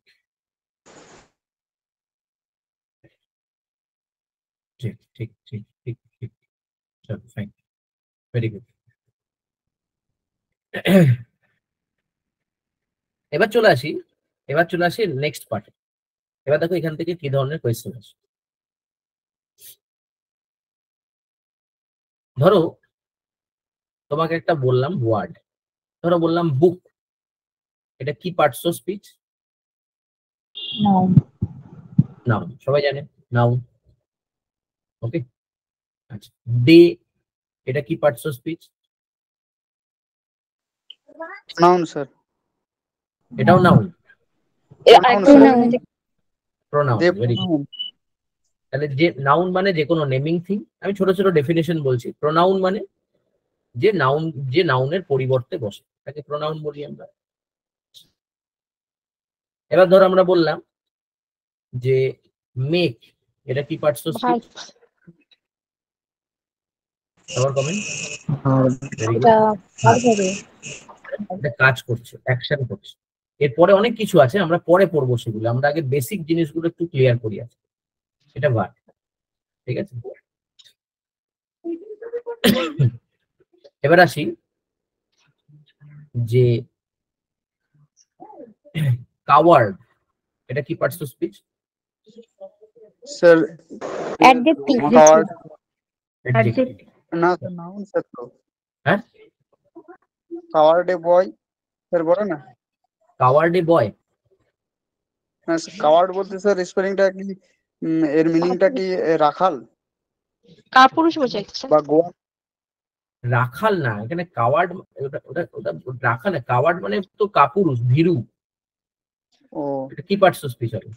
ঠিক ঠিক ঠিক ঠিক ঠিক, চলো ফাইন, ভেরি গুড। এবার চলে আসি নেক্সট পার্টে। এবার দেখো এখান থেকে কি ধরনের কোয়েশ্চেন আসে। ধরো তোমাকে একটা বললাম ওয়ার্ড, ধরো বললাম বুক, এটা কি পার্টস অফ স্পিচ? নাউন, সবাই জানে নাউন। ওকে, আচ্ছা। ডে, এটা কি parts of speech? Noun sir. এটাও নাউন, প্রোনাউন। Very good. তাহলে যে নাউন মানে যে কোনো নেমিং থিং, আমি ছোট ছোট ডেফিনেশন বলছি। প্রোনাউন মানে যে নাউনের পরিবর্তে বসে, তাকে প্রোনাউন বলি আমরা। এবার ধরো আমরা বললাম যে মেক, এটা কি পার্টস অফ স্পিচ? সবার কমেন্ট। এটা কাজ করছে, অ্যাকশন করছে। এরপরে অনেক কিছু আছে, আমরা পরে পড়বো সেগুলো, আমরা আগে বেসিক জিনিসগুলো একটু ক্লিয়ার করি আছে। এটা ভার্ব, ঠিক আছে? এবার আসি যে কাওয়ার্ড, এটা কি parts of speech? Sir adjective. Coward adjective. না স্যার, নাউন স্যার। তো হ্যাঁ, কাওয়ার্ডে বয় স্যার বলে না? কাওয়ার্ডে বয়, না কাওয়ার্ড বলতে স্যার স্পেলিংটা কি, এর মিনিংটা কি রাখাল কাপুরুষ বোঝাচ্ছে। বা গোয়াল? রাখাল না, এখানে কাওয়ার্ড, ওটা ওটা ওটা রাখাল না, কাওয়ার্ড মানে তো কাপুরুষ, ভীরু। ও এটা কি পার্টস অফ স্পিচ হবে?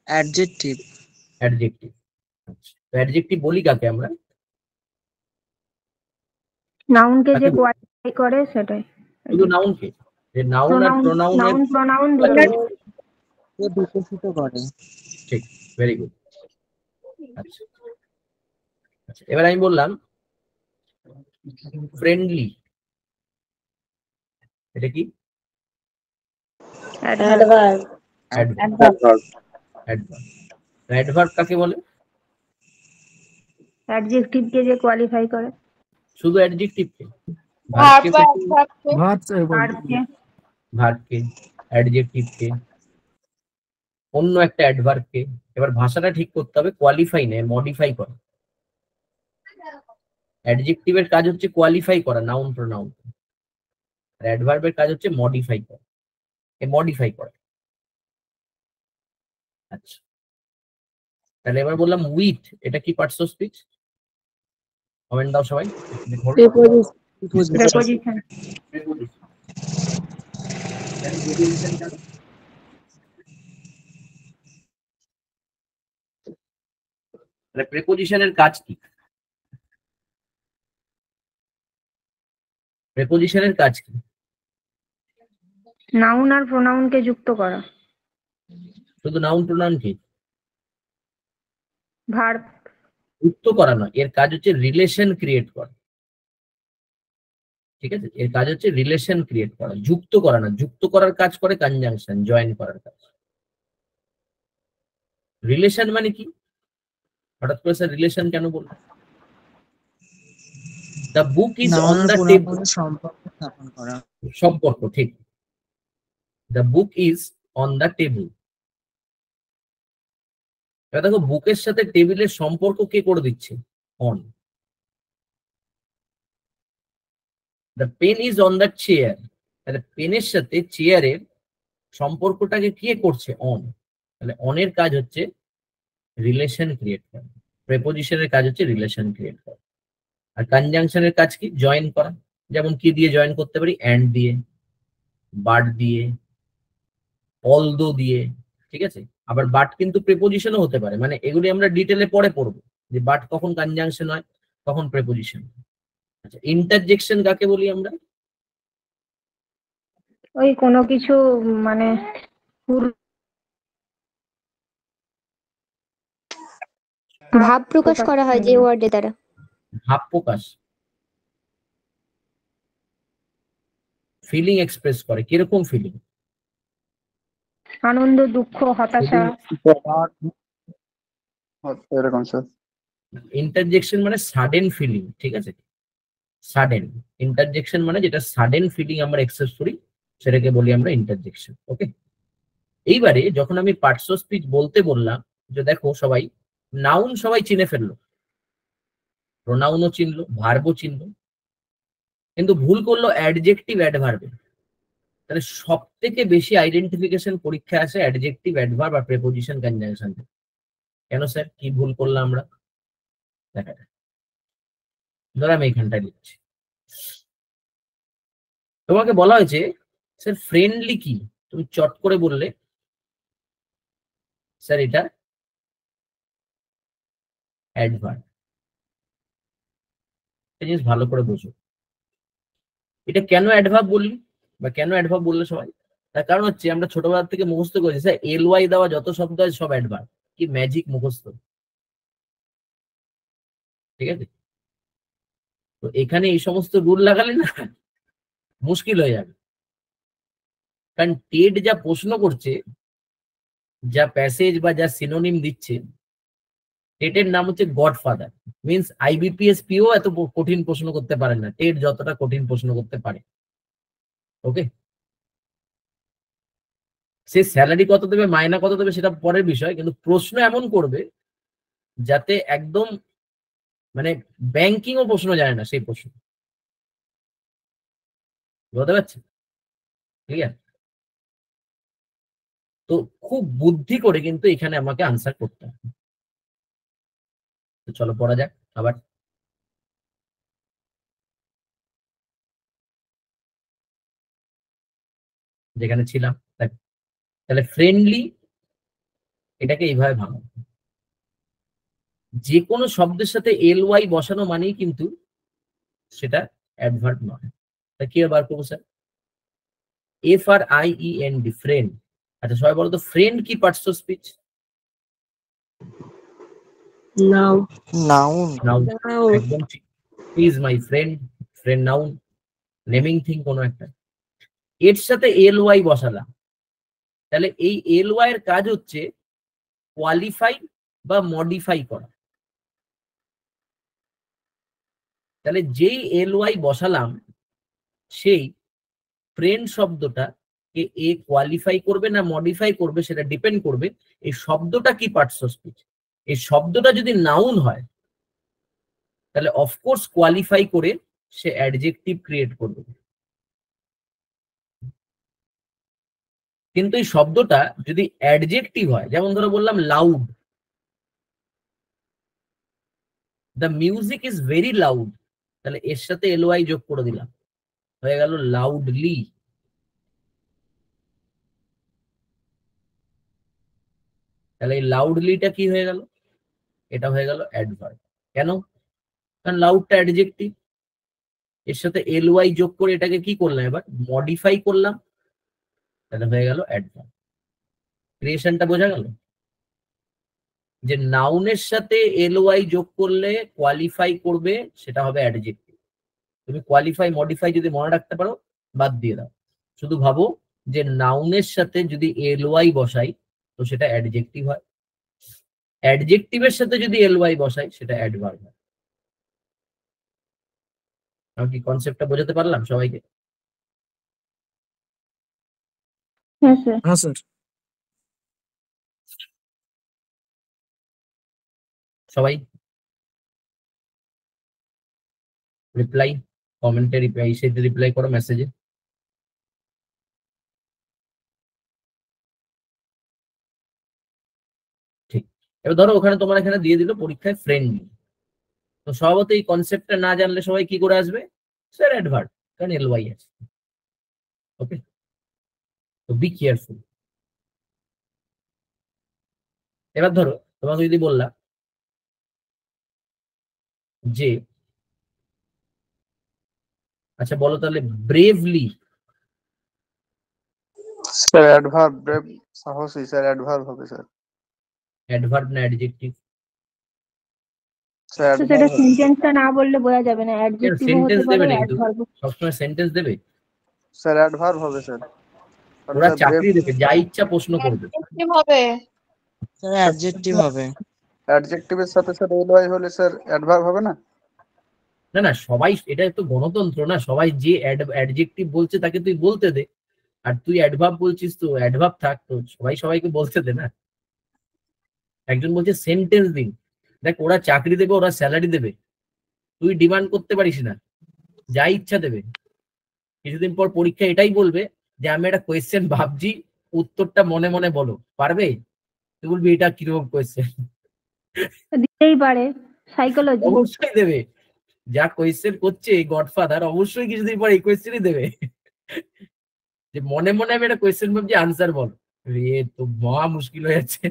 অ্যাডজেক্টিভ। অ্যাডজেক্টিভ। আচ্ছা, তো অ্যাডজেক্টিভ বলি কাকে আমরা? নাউনকে যে কাকে বলি? কোয়ালিফাই করে সেটাই। শুধু নাউনকে, যে নাউন আর প্রোনাউনের নাউন প্রোনাউন বিকশিত করে। ঠিক, ভেরি গুড। আচ্ছা আচ্ছা, এবার আমি বললাম ফ্রেন্ডলি, এটা কি? অ্যাডভার্ব। অ্যাডভার্ব কাকে বলে? অ্যাডজেক্টিভকে যে কোয়ালিফাই করে। শুধু অ্যাডজেক্টিভকে? ভার্বকে, অ্যাডজেক্টিভকে, অন্য একটা অ্যাডভার্বকে। এবার ভাষাটা ঠিক করতে হবে, কোয়ালিফাই নয়, মডিফাই করা। অ্যাডজেক্টিভের কাজ হচ্ছে কোয়ালিফাই করা নাউন প্রোনাউন, আর অ্যাডভার্বের কাজ হচ্ছে মডিফাই করা, মডিফাই করা। আচ্ছা, তাহলে এবার বললাম উইথ, এটা কি পার্টস অফ স্পিচ? কমেন্ট দাও সবাই। প্রিপোজিশন। তাহলে প্রেপোজিশনের কাজ কি? প্রেপোজিশনের কাজ কি? নাউন আর প্রোনাউনকে যুক্ত করা। শুধু নাউন প্রোনাউন কি? ভার্ব। যুক্ত করা নয়, এর কাজ হচ্ছে রিলেশন ক্রিয়েট করা। ঠিক আছে, এর কাজ হচ্ছে রিলেশন ক্রিয়েট করা, যুক্ত করা না। যুক্ত করার কাজ করে কনজাংশন, জয়েন করার কাজ। রিলেশন মানে কি? হঠাৎ করে স্যার রিলেশন কেন বলবো? The book is on noun the আর টেবল। প্রোনাউনের সম্পর্ক স্থাপন করা। সম্পর্ক, ঠিক। The book is on the table. এবার দেখো, বুকের সাথে টেবিলের সম্পর্ক কে করে দিচ্ছে? On. The pen is on the chair. তাহলে পেনের সাথে চেয়ারের সম্পর্কটাকে কে করছে? অন। তাহলে অনের কাজ হচ্ছে রিলেশন ক্রিয়েট করা, প্রেপোজিশনের কাজ হচ্ছে রিলেশন ক্রিয়েট করা। আর কনজাংশনের কাজ কি? জয়েন করা। যেমন কি দিয়ে জয়েন করতে পারি? অ্যান্ড দিয়ে, বাট দিয়ে, অলদো দিয়ে। ঠিক আছে, আবার বাট কিন্তু প্রেপোজিশনও হতে পারে, মানে এগুলি আমরা ডিটেলে পরে পড়বো যে বাট কখন কনজাংশন হয়, কখন প্রেপোজিশন। আচ্ছা, ইন্টারজেকশন কাকে বলি আমরা? ওই কোনো কিছু মানে ভাব প্রকাশ করা হয় যে ওয়ার্ডের দ্বারা। ভাব প্রকাশ, ফিলিং এক্সপ্রেস করে। কিরকম ফিলিং? আনন্দ, দুঃখ, হতাশা। এরকম স্যার। ইন্টারজেকশন মানে সাডেন ফিলিং। ঠিক আছে, সাডেন। ইন্টারজেকশন মানে যেটা সাডেন ফিলিং আমরা এক্সপ্রেস করি, সেটাকে বলি আমরা ইন্টারজেকশন। ওকে, এইবারে যখন আমি পার্টস অফ স্পিচ বলতে বললাম, যে দেখো সবাই নাউন সবাই চিনে ফেললো, প্রোনাউনও চিনলো, ভার্বও চিনলো, কিন্তু ভুল করলো অ্যাডজেক্টিভ অ্যাডভার্বে। তাহলে সব থেকে বেশি আইডেন্টিফিকেশন পরীক্ষা আসে অ্যাডজেক্টিভ অ্যাডভার্ব আর প্রেপোজিশন কনজাংশন থেকে। কেন স্যার, কি ভুল করলাম আমরা? দেখা যায়, ধর আমি এইখানটায় লিখছি, তোমাকে বলা হয়েছে স্যার ফ্রেন্ডলি কি? তুমি চট করে বললে স্যার এটা অ্যাডভার্ব। এটা জিনিস ভালো করে বোঝো, এটা কেন অ্যাডভার্ব বললি বা কেন অ্যাডভার্ব বললে সবাই? তার কারণ হচ্ছে আমরা ছোটবেলা থেকে মুখস্থ করেছি স্যার এল ওয়াই দেওয়া যত শব্দ আছে সব অ্যাডভার্ব। কি ম্যাজিক মুখস্থ! ঠিক আছে, তো এখানে এই সমস্ত রুল লাগালে না মুশকিল হয়ে যাবে। কারণ টেড যা প্রশ্ন করছে, যা প্যাসেজ বা যা সিনোনিম দিচ্ছে, টেটের নাম হচ্ছে গডফাদার। মিন্স আইবিপিএস পিও এত কঠিন প্রশ্ন করতে পারে না, টেট যতটা কঠিন প্রশ্ন করতে পারে। ওকে, সে স্যালারি কত দেবে, মাইনা কত দেবে, সেটা পরের বিষয়, কিন্তু প্রশ্ন এমন করবে যাতে একদম মানে ব্যাংকিংও প্রশ্ন যায় না সেই প্রশ্ন। বুঝতে পারছি? ক্লিয়ার? তো খুব বুদ্ধি করে কিন্তু এখানে আমাকে আনসার করতে হবে। তো চলো পড়া যাক আবার। যেখানে ছিলাম, তাহলে ফ্রেন্ডলি এটাকে এইভাবে ভাঙো, যে কোনো শব্দের সাথে এল ওয়াই বসানো মানেই কিন্তু সেটা অ্যাডভার্ব নয়। তা কি বার করবো sir? F R I E N D, friend. আচ্ছা সবাই বলো তো, ফ্রেন্ড কি parts of speech? Noun. Noun. Noun, noun. একদম ঠিক। Is my friend, friend noun, naming thing কোনো একটা। এর সাথে এল ওয়াই বসালাম, তাহলে এই এল ওয়াই এর কাজ হচ্ছে কোয়ালিফাই বা মডিফাই করা। তাহলে যেই এল ওয়াই বসালাম, সেই ফ্রেন্ড শব্দটা কে এ কোয়ালিফাই করবে না মডিফাই করবে, সেটা ডিপেন্ড করবে এই শব্দটা কি পার্টস অফ স্পিচ। এই শব্দটা যদি নাউন হয়, তাহলে অফকোর্স কোয়ালিফাই করে সে অ্যাডজেক্টিভ ক্রিয়েট করবে। কিন্তু এই শব্দটা যদি অ্যাডজেক্টিভ হয়, যেমন ধরো বললাম loud, the music is very loud, তাহলে এর সাথে এলওয়াই যোগ করে দিলাম, হয়ে গেল লাউডলি। তাহলে এই লাউডলিটা কি হয়ে গেল? এটা হয়ে গেল অ্যাডভার্ব। কেন? কারণ লাউডটা অ্যাডজেক্টিভ, এর সাথে এলওয়াই যোগ করে এটাকে কি করলাম, এবার মডিফাই করলাম, এটা হয়ে গেল অ্যাডভার্ব। ক্রিয়েশনটা বোঝা গেল? যে নাউনের সাথে এলওয়াই যোগ করলে কোয়ালিফাই করবে, সেটা হবে অ্যাডজেক্টিভ। তুমি কোয়ালিফাই মডিফাই যদি মনে রাখতে পারো বাদ দিয়ে দাও, শুধু ভাবো যে নাউনের সাথে যদি এলওয়াই বসাই তো সেটা অ্যাডজেক্টিভ হয়, অ্যাডজেক্টিভের সাথে যদি এলওয়াই বসাই সেটা অ্যাডভার্ব হয়। আমি কি কনসেপ্টটা বোঝাতে পারলাম সবাইকে? হ্যাঁ স্যার। হ্যাঁ স্যার। সবাই রিপ্লাই, কমেন্টে রিপ্লাই, সেটা রিপ্লাই করো মেসেজে। ঠিক, এবার ধরো ওখানে তোমার এখানে দিয়ে দিল পরীক্ষায় ফ্রেন্ডলি, তো স্বভাবত এই কনসেপ্টটা না জানলে সবাই কি করে আসবে, স্যার অ্যাডভার্ব, কারণ এলওয়াই আছে। ওকে, তো বি কেয়ারফুল। এবার ধরো তোমাকে যদি বললাম যে আচ্ছা বলো তাহলে ব্রেভলি, স্যার অ্যাডভার্ব, ব্রেভ সাহসী, স্যার অ্যাডভার্ব হবে স্যার। অ্যাডভার্ব না অ্যাডজেক্টিভ? স্যার তো সেটা সেন্টেন্সটা না বললে বোঝা যাবে না, অ্যাডজেক্টিভও হতে সেন্টেন্স পারে দেবে নাকি? অ্যাডভার্ব। সবসময় সেন্টেন্স দেবে? স্যার অ্যাডভার্ব হবে স্যার। ওরা চাকরি দেবে, যা ইচ্ছা প্রশ্ন করবে। হবে। স্যার অ্যাডজেক্টিভ হবে। অ্যাডজেক্টিভের সাথে স্যার এলওয়াই হলে স্যার অ্যাডভার্ব হবে না? না না, সবাই, এটা তো গণতন্ত্র না, সবাই যে অ্যাডজেক্টিভ বলছে তাকে তুই বলতে দে, আর তুই অ্যাডভার্ব বলছিস তো অ্যাডভার্ব থাক, তো সবাই সবাইকে বলতে দে না। একজন বলছে সেন্টেন্স দিন, দেখ ওরা চাকরি দেবে, ওরা স্যালারি দেবে, তুই ডিমান্ড করতে পারিস না, যা ইচ্ছা দেবে। কিছুদিন পর পরীক্ষা এটাই বলবে যে আমি একটা কোয়েশ্চেন ভাবছি, উত্তরটা মনে মনে বলো, পারবে? তুই বলবি এটা কিরকম কোয়েশ্চেন? দিতেই পারে, সাইকোলজি। অবশ্যই দেবে, যা কোয়েশ্চেন করছে গডফাদার, অবশ্যই কিছুদিন পর এই কোয়েশ্চেনই দেবে যে মনে মনে আমি একটা কোয়েশ্চেন ভাবছি, আনসার বলো। এ তো মহা মুশকিল হয়ে যাচ্ছে।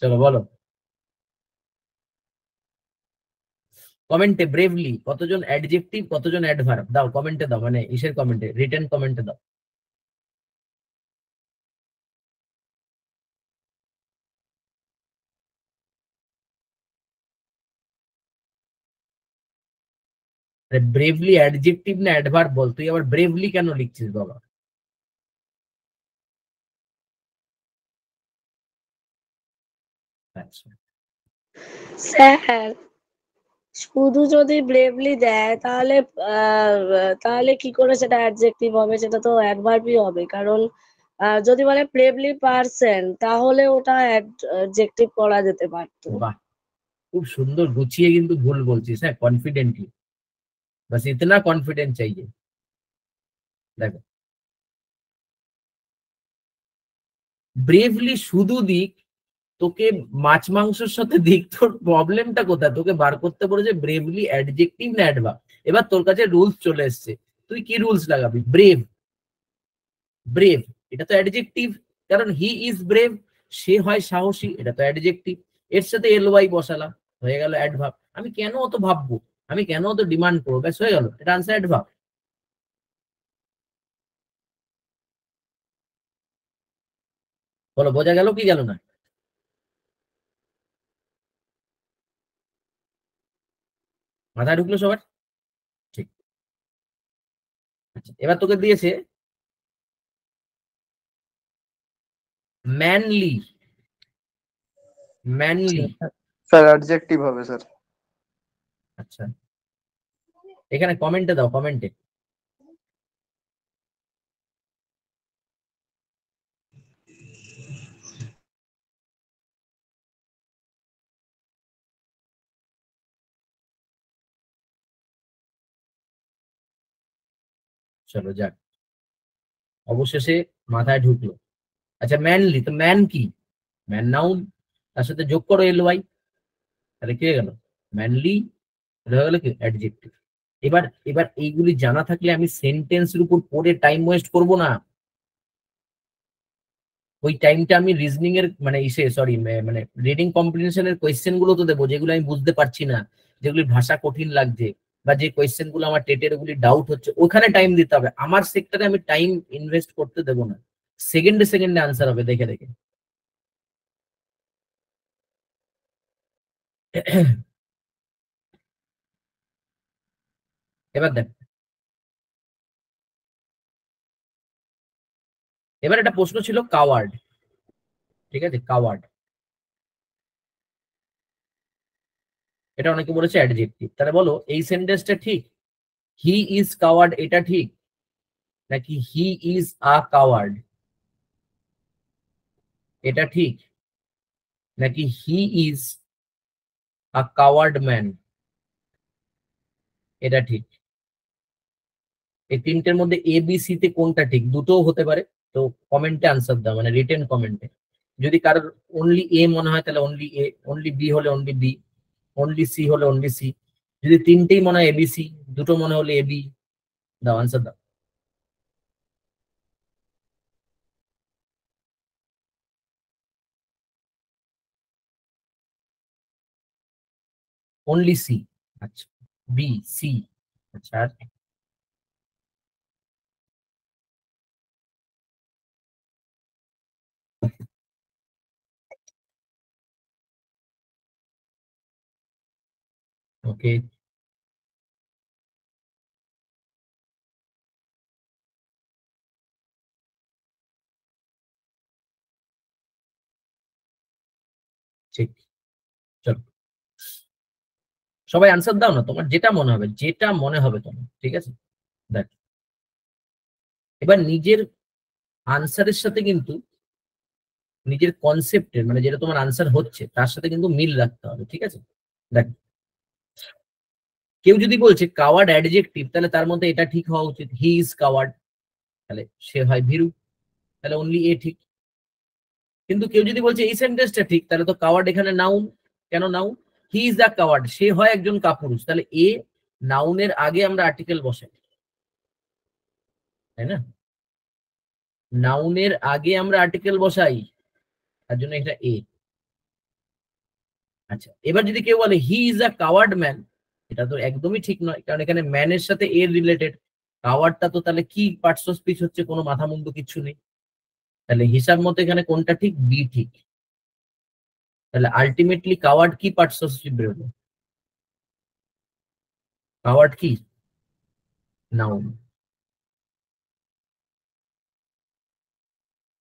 চলো বলো কমেন্টে ব্রেভলি কতজন অ্যাডজেক্টিভ, কতজন অ্যাডভার্ব দাও, কমেন্টে দাও, মানে ইসের কমেন্টে, রিটেন কমেন্টে দাও। ব্রেভলি অ্যাডজেক্টিভ না অ্যাডভার্ব বল, তুই আবার ব্রেভলি কেন লিখছিস বাবা? আচ্ছা, স্যার শুধু যদি ব্রেভলি দেয় তাহলে তাহলে কি করে সেটা অ্যাডজেক্টিভ হবে? সেটা তো অ্যাডভার্বই হবে, কারণ যদি বলে ব্রেভলি পারসন তাহলে ওটা অ্যাডজেক্টিভ করা যেতে পারতো। বাহ, খুব সুন্দর গুছিয়ে কিন্তু ভুল বলছিস, হ্যাঁ কনফিডেন্টলি, বাস ইতনা কনফিডেন্স চাইয়ে। দেখো ব্রেভলি শুধু দিক, তোকে মাছ মাংসের সাথে দিক, তোর প্রবলেমটা কোথায়? তোকে বার করতে বলেছে ব্রেভলি অ্যাডজেক্টিভ না অ্যাডভার্ব। এবার তোর কাছে রুলস চলে এসছে, তুই কি রুলস লাগাবি? ব্রেভ, ব্রেভ এটা তো অ্যাডজেক্টিভ, কারণ হি ইজ ব্রেভ, সে হয় সাহসী, এটা তো অ্যাডজেক্টিভ, এর সাথে এলওয়াই বসালাম, হয়ে গেল অ্যাডভার্ব। আমি কেন অত ভাববো, আমি কেন অত ডিমান্ড করবো, ব্যাস হয়ে গেল, এটা আনসার অ্যাডভার্ব। বলো বোঝা গেল কি গেল না? মাথায় ঢুকলো সবার? ঠিক, আচ্ছা এবার তোকে দিয়েছে ম্যানলি, ম্যানলি। স্যার অ্যাডজেক্টিভ হবে স্যার। আচ্ছা এখানে কমেন্টে দাও, কমেন্টে। চলো যাক, অবশেষে মাথায় ঢুকলো। আচ্ছা ম্যানলি, তো ম্যান কি? ম্যান নাউন, তার সাথে যোগ করো এলওয়াই, তাহলে কি হয়ে গেল? ম্যানলি, হয়ে গেল কি অ্যাডজেক্টিভ। এবার এবার এইগুলি জানা থাকলে আমি সেন্টেন্সের উপর পড়ে টাইম ওয়েস্ট করব না। ওই টাইমটা আমি রিজনিং এর মানে মানে রিডিং কম্প্রিহেনশনের কোয়েশ্চেন গুলো তো দেবো, যেগুলো আমি বুঝতে পারছি না, যেগুলির ভাষা কঠিন লাগছে, বা যে কোয়েশ্চেন গুলো আমার টেটের ওগুলি ডাউট হচ্ছে, ওখানে টাইম দিতে হবে। আমার সেক্টরে আমি টাইম ইনভেস্ট করতে দেবো না, সেকেন্ডে সেকেন্ডে আনসার হবে দেখে দেখে। এবার দেখ, এবার একটা প্রশ্ন ছিল কাওয়ার্ড, ঠিক আছে, কাওয়ার্ড, এটা অনেকে বলেছে অ্যাডজেক্টিভ। তাহলে বলো এই সেন্টেন্সটা ঠিক, হি ইজ কাওয়ার্ড এটা ঠিক, নাকি হি ইজ আ কাওয়ার্ড এটা ঠিক, নাকি he is a coward man এটা ঠিক? এই তিনটের মধ্যে এ বি সি তে কোনটা ঠিক? দুটোও হতে পারে। তো কমেন্টে আনসার দাও, মানে রিটেন কমেন্টে। যদি কারোর অনলি এ মনে হয় তাহলে অনলি এ, অনলি বি হলে অনলি বি, অনলি সি হলে অনলি সি। যদি তিনটেই মনে হয় এবিসি, দুটো মনে হলে এ বি, দাও আনসার দাও। অনলি সি, আচ্ছা, বি সি, আচ্ছা, আর ওকে, ঠিক, চলো সবাই আনসার দাও না, তোমার যেটা মনে হবে, যেটা মনে হবে তোমার, ঠিক আছে। দেখ, এবার নিজের আনসারের সাথে কিন্তু নিজের কনসেপ্টের, মানে যেটা তোমার আনসার হচ্ছে তার সাথে কিন্তু মিল রাখতে হবে, ঠিক আছে। দেখ, কেউ যদি বলছে কাওয়ার্ড অ্যাডজেক্টিভ, তাহলে তার মধ্যে এটা ঠিক হওয়া উচিত, হি ইজ কাওয়ার্ড, তাহলে সে হয় ভীরু, তাহলে অনলি এ ঠিক। কিন্তু কেউ যদি বলছে এই সেন্টেন্সটা ঠিক, তাহলে তো কাওয়ার্ড এখানে নাউন, কেন noun? He is the coward, সে হয় একজন কাপুরুষ, তাহলে এ নাউনের আগে আমরা আর্টিকেল বসাই, তাই না? নাউনের আগে আমরা আর্টিকেল বসাই, তার জন্য এটা এ। আচ্ছা, এবার যদি কেউ বলে he is a coward man, এটা তো একদমই ঠিক নয়, কারণ এখানে ম্যানের সাথে এর রিলেটেড, কাওয়ার্ডটা তো তাহলে কি পার্টস অফ স্পিচ হচ্ছে, কোনো মাথা মুন্ডু কিচ্ছু নেই। তাহলে হিসাব মতো এখানে কোনটা ঠিক? বি ঠিক। তাহলে আলটিমেটলি কাওয়ার্ড কি পার্টস অফ স্পিচ বেরোলো? কাওয়ার্ড কি? নাউন।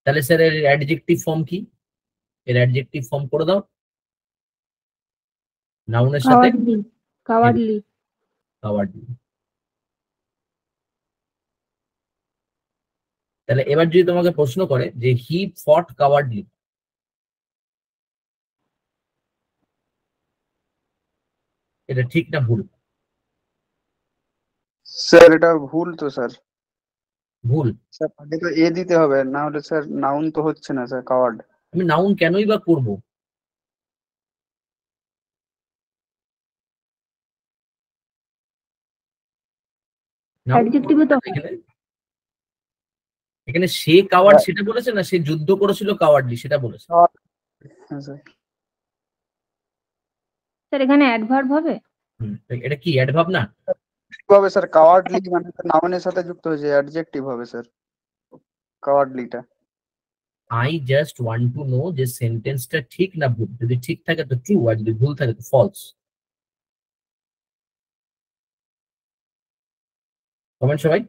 তাহলে স্যার এর অ্যাডজেক্টিভ ফর্ম কি? এর অ্যাডজেক্টিভ ফর্ম করে দাও, নাউনের সাথে কাওয়ার্ডলি। কাওয়ার্ডলি। তাহলে এবার যদি তোমাকে প্রশ্ন করে যে হি ফট কাওয়ার্ডলি, এটা ঠিক না ভুল? স্যার এটা ভুল তো স্যার। ভুল? স্যার আগে তো এ দিতে হবে, না হলে স্যার নাউন তো হচ্ছে না স্যার কাওয়ার্ড। আমি নাউন কেনই বা করবো? অ্যাডজেক্টিভে তো এখানে সে কাওয়ার্ড সেটা বলেছে না, সে যুদ্ধ করেছিল কাওয়ার্ডলি সেটা বলেছে। হ্যাঁ স্যার। স্যার এখানে অ্যাডভার্ব হবে? এটা কি অ্যাডভার্ব না? হবে স্যার, কাওয়ার্ডলি মানে নাউনের সাথে যুক্ত হয়েছে, অ্যাডজেক্টিভ হবে স্যার কাওয়ার্ডলিটা। I just want to know যে সেন্টেন্সটা ঠিক না ভুল। যদি ঠিক থাকে তো ট্রু, আর যদি ভুল থাকে তো ফলস। কমেন্ট সবাই।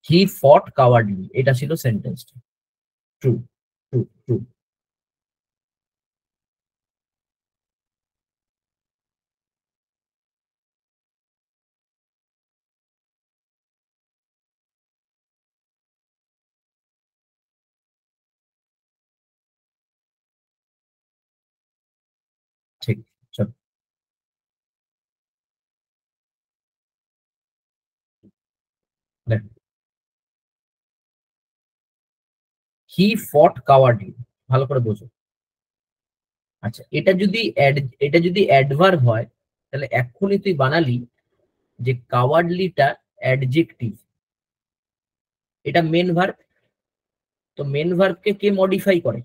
হি ফট কাওয়ার্ডলি, এটা ছিল সেন্টেন্সটা, ট্রু ট্রু ট্রু। ঠিক, চলো দেখো, হি ফট কাওয়ার্ডলি, ভালো করে বোঝো। আচ্ছা, এটা যদি অ্যাডভার্ব হয়, তাহলে এক্ষুনি তুই বানালি যে কাওয়ার্ডলিটা অ্যাডজেক্টিভ, এটা মেন ভার্ব। তো মেন ভার্বকে কে মডিফাই করে,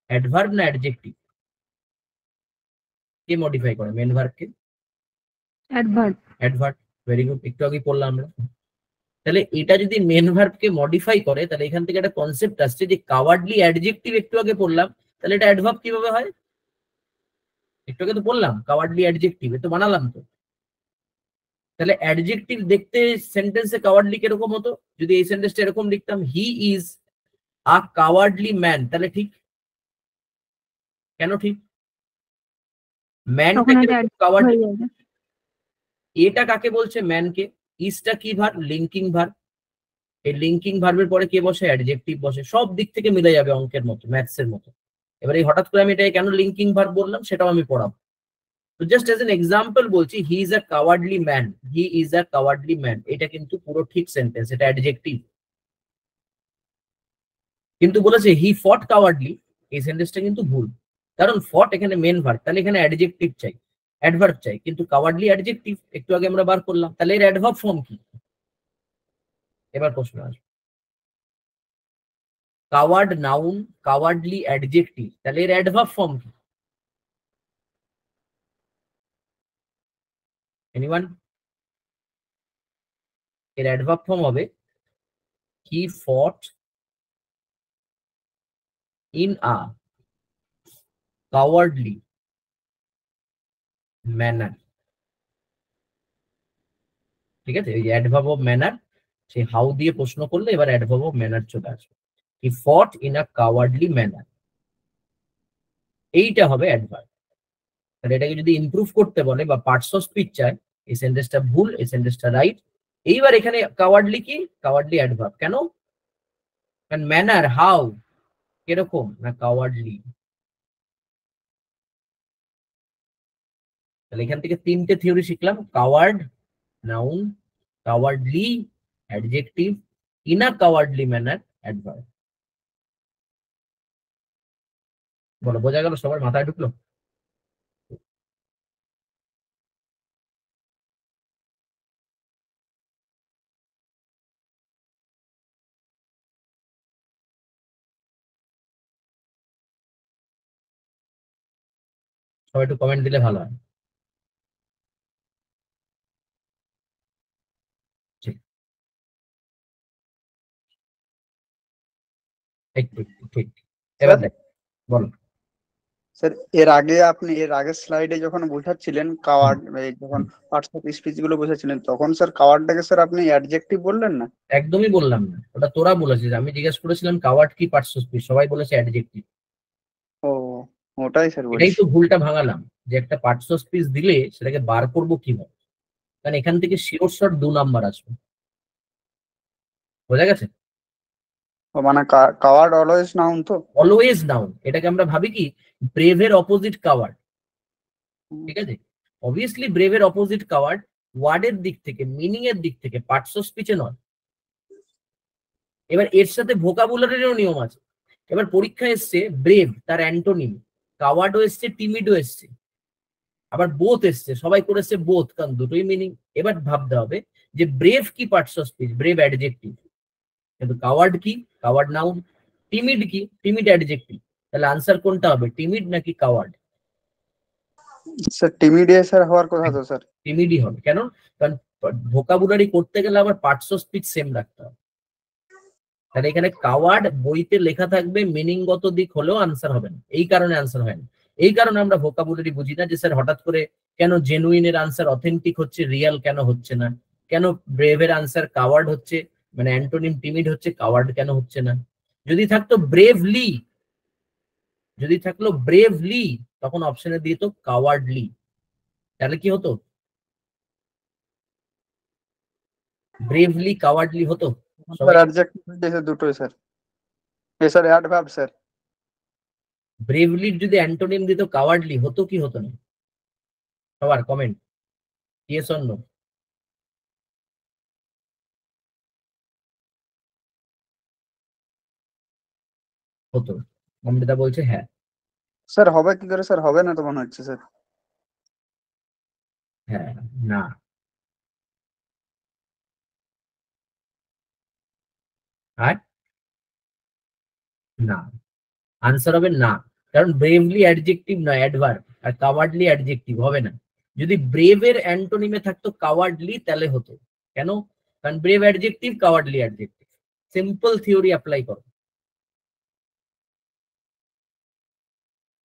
অ্যাডভার্ব না অ্যাডজেক্টিভ? কে মডিফাই করে মেন ভার্বকে? অ্যাডভার্ব। অ্যাডভার্ব। ভেরি গুড, একটু আগে পড়লাম আমরা। তাহলে এটা যদি মেন ভার্বকে মডিফাই করে, তাহলে এখান থেকে একটা কনসেপ্ট আসছে যে কাওয়ার্ডলি অ্যাডজেক্টিভ একটু আগে পড়লাম, তাহলে এটা অ্যাডভার্ব কিভাবে হয়? একটু আগে তো বললাম কাওয়ার্ডলি অ্যাডজেক্টিভ, এ তো বানালাম তো। তাহলে অ্যাডজেক্টিভ দেখতে সেন্টেন্সে কাওয়ার্ডলি কিরকম হতো? যদি এই সেন্টেন্সটা এরকম লিখতাম, he is a cowardly man, তাহলে ঠিক? কেন ঠিক? ম্যানটা তখন এটা কিরকম adverb কাওয়ার্ডলি? হয়ে যাবে। এটা কাকে বলছে? ম্যানকে। ইজটা কি ভার্ব? Linking verb. এই লিঙ্কিং ভার্বের পরে কে বসে? অ্যাডজেক্টিভ বসে। সব দিক থেকে মিলে যাবে, অঙ্কের মতো, ম্যাথস এর মতো। এবার এই হঠাৎ করে আমি এটা কেন লিঙ্কিং ভার্ব বললাম সেটাও আমি পড়াবো। তো জাস্ট এজ এন এক্সাম্পল বলছি, he is a cowardly man, he is a cowardly man, এটা কিন্তু পুরো ঠিক সেন্টেন্স, এটা অ্যাডজেক্টিভ। কিন্তু বলেছে হি ফট কাওয়ার্ডলি, এই সেন্টেন্সটা কিন্তু ভুল। কারণ ফট এখানে মেন ভার্ব, তাহলে এখানে অ্যাডজেক্টিভ চাই, অ্যাডভার্ব চাই, কিন্তু কাওয়ার্ডলি অ্যাডজেক্টিভ, একটু আগে আমরা বার করলাম। তাহলে এর অ্যাডভার্ব ফর্ম কি? এবার প্রশ্ন আসবে, কাওয়ার্ড নাউন, কাওয়ার্ডলি অ্যাডজেক্টিভ, তাহলে এর অ্যাডভার্ব ফর্ম কি? এনিওয়ান? এর অ্যাডভার্ব ফর্ম হবে হি ফট ইন আ কাওয়ার্ডলি ম্যানার। ঠিক আছে, এই অ্যাডভার্ব অফ ম্যানার, সেই হাউ দিয়ে প্রশ্ন করলে এবার অ্যাডভার্ব অফ ম্যানার চলে আসবে। হি ফট ইন আ কাওয়ার্ডলি ম্যানার, এইটা হবে অ্যাডভার্ব। তাহলে এটাকে যদি ইমপ্রুভ করতে বলে বা পার্টস অফ স্পিচ চায়, এই সেন্টেন্সটা ভুল, এই সেন্টেন্সটা রাইট। এইবার এখানে কাওয়ার্ডলি কি? Cowardly adverb. কেন? কারণ ম্যানার, হাউ, কিরকম না কাওয়ার্ডলি। তাহলে এখান থেকে তিনটে থিওরি শিখলাম, coward noun, cowardly adjective, in a cowardly manner adverb. বলো, বোঝা গেল? সবার মাথায় ঢুকলো? সবাই একটু কমেন্ট দিলে ভালো হয়। ঠিক, ঠিক, ঠিক, ঠিক। এবার দেখ, বলো। স্যার এর আগের স্লাইডে যখন বোঝাচ্ছিলেন কাওয়ার্ড, যখন পার্টস অফ স্পিচ গুলো বোঝাচ্ছিলেন, তখন স্যার কাওয়ার্ডটাকে স্যার আপনি অ্যাডজেক্টিভ বললেন না? একদমই বললাম না, ওটা তোরা বলেছিস। আমি জিজ্ঞেস করেছিলাম কাওয়ার্ড কি পার্টস অফ স্পিচ, সবাই বলেছে অ্যাডজেক্টিভ। ও, ওটাই স্যার এটাই বলছি। তো ভুলটা ভাঙালাম, যে একটা পার্টস অফ স্পিচ দিলে সেটাকে বার করবো কিভাবে, কারণ এখান থেকে শিওর শট 2 নাম্বার আসবে। বোঝা গেছে? ও মানে কাওয়ার্ড অলওয়েজ নাউন তো? অলওয়েজ নাউন, এটাকে আমরা ভাবি কি ব্রেভের অপোজিট কাওয়ার্ড। ঠিক আছে, অবভিয়াসলি ব্রেভের অপোজিট কাওয়ার্ড, ওয়ার্ডের দিক থেকে, মিনিং এর দিক থেকে, পার্টস অফ স্পিচে নয়। এবার এর সাথে ভোকাবুলারিরও নিয়ম আছে। এবার পরীক্ষায় এসছে ব্রেভ, তার অ্যান্টোনিম, কাওয়ার্ডও এসছে, টিমিডও এসছে, আবার বোথ এসছে, সবাই করেছে বোথ, কারণ দুটোই মিনিং। এবার ভাবতে হবে যে ব্রেভ কি parts of speech, brave adjective, কিন্তু কাওয়ার্ড কি? Coward noun. টিমিড কি? Timid adjective. তাহলে আনসার কোনটা হবে, টিমিড নাকি কাওয়ার্ড? স্যার টিমিডিয়া স্যার হওয়ার কথা তো স্যার। টিমিডই হবে। কেন? কারণ ভোকাবুলারি করতে গেলে আবার পার্টস অফ স্পিচ সেম রাখতে হবে। তাহলে এখানে কাওয়ার্ড বইতে লেখা থাকবে, মিনিংগত দিক হলেও আনসার হবে না, এই কারণে আনসার হয় না। এই কারণে আমরা ভোকাবুলারি বুঝি না, যে স্যার হঠাৎ করে কেন জেনুইন এর আনসার অথেন্টিক হচ্ছে, রিয়াল কেন হচ্ছে না, কেন ব্রেভের আনসার কাওয়ার্ড হচ্ছে, মানে অ্যান্টোনিম টিমিড হচ্ছে, কাওয়ার্ড কেন হচ্ছে না। যদি থাকতো ব্রেভলি, যদি থাকলো ব্রেভলি, তখন অপশনে দিত কাওয়ার্ডলি, তাহলে কি হতো? ব্রেভলি কাওয়ার্ডলি হতো। স্যার অ্যাডজেক্টিভ স্যার দুটোই স্যার। Sir adverb sir. ব্রেভলির যদি অ্যান্টোনিম দিত কাওয়ার্ডলি, হতো কি হতো না? সবার কমেন্ট, ইয়েস অর নো। হতো। অমৃতা বলছে হ্যাঁ। স্যার হবে কি করে স্যার? হবে না তো মনে হচ্ছে স্যার। হ্যাঁ, না, আর না, আনসার হবে না, কারণ ব্রেভলি অ্যাডজেক্টিভ নয়, অ্যাডভার্ব, আর কাওয়ার্ডলি অ্যাডজেক্টিভ হবে না। যদি ব্রেভের অ্যান্টোনিমে থাকতো কাওয়ার্ডলি তাহলে হতো। কেন? কারণ brave adjective, cowardly adjective. Simple theory apply করো।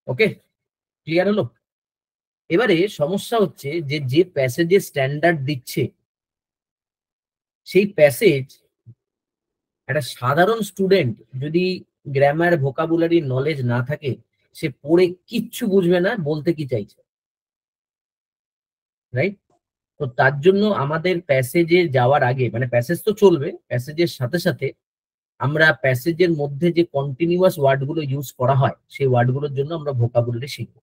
ওকে, ক্লিয়ার হলো? এবারে সমস্যা হচ্ছে যে যে প্যাসেজে স্ট্যান্ডার্ড দিচ্ছে সেই প্যাসেজ একটা সাধারণ স্টুডেন্ট যদি গ্রামার ভোকাবুলারি নলেজ না থাকে, সে পড়ে কিচ্ছু বুঝবে না বলতে কি চাইছে, রাইট? তো তার জন্য আমাদের প্যাসেজে যাওয়ার আগে, মানে প্যাসেজ তো চলবে, প্যাসেজের সাথে সাথে আমরা প্যাসেজের মধ্যে যে কন্টিনিউয়াস ওয়ার্ডগুলো ইউজ করা হয় সেই ওয়ার্ডগুলোর জন্য আমরা ভোকাবুলারি শিখবো,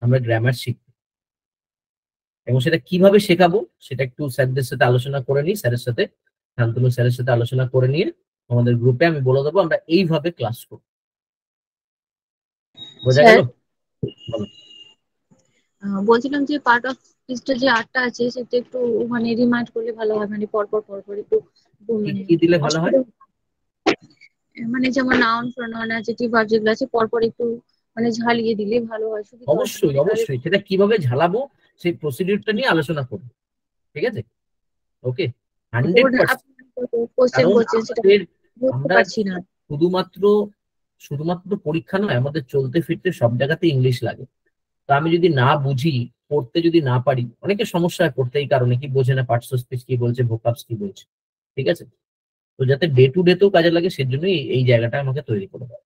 আমরা গ্রামার শিখবো। এবং সেটা কিভাবে শেখাবো সেটা একটু স্যারদের সাথে আলোচনা করে নিই, স্যারের সাথে, শান্তনু স্যারের সাথে আলোচনা করে নিয়ে আমাদের গ্রুপে আমি বলে দেবো আমরা এইভাবে ক্লাস করবো। বোঝা গেল? বলো। বলছিলাম যে পার্ট অফ স্পিচটা যে আর্টটা আছে সেটা একটু মানে রিমাইন্ড করলে ভালো হয়, মানে পরপর একটু মানে কি দিলে ভালো হয়? মানে যেমন নাউন প্রোনাউন অ্যাডজেক্টিভ ভার্ব যেগুলো আছে পরপর একটু মানে ঝালিয়ে দিলে ভালো হয়। অবশ্যই অবশ্যই, সেটা কিভাবে ঝালাবো সেই প্রসিডিউরটা নিয়ে আলোচনা করবো, ঠিক আছে? ওকে, 100%। কোশ্চেন করছেন সেটা বুঝতে পারছি না। শুধুমাত্র পরীক্ষা নয়, আমাদের চলতে ফিরতে সব জায়গাতে ইংলিশ লাগে। তো আমি যদি না বুঝি, পড়তে যদি না পারি, অনেকের সমস্যা হয় পড়তে, এই কারণে কি বোঝে না, পার্টস অফ স্পিচ কি বলছে, ভোকাবস কি বলছে, ঠিক আছে? তো যাতে ডে টু ডে তেও কাজে লাগে সেজন্যই এই জায়গাটা আমাকে তৈরি করে দেয়,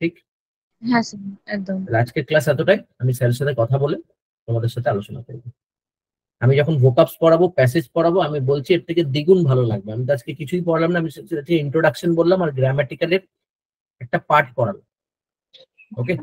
ঠিক? হ্যাঁ স্যার, একদম। আজকের ক্লাস এতটাই। আমি স্যারের সাথে কথা বলে তোমাদের সাথে আলোচনা করবো। আমি যখন ভোকাবস পড়াবো, প্যাসেজ পড়াবো, আমি বলছি এর থেকে দ্বিগুণ ভালো লাগবে। আমি তো আজকে কিছুই পড়লাম না, আমি ইন্ট্রোডাকশন বললাম আর গ্রামাটিক্যালের একটা পার্ট পড়ালাম। ওকে।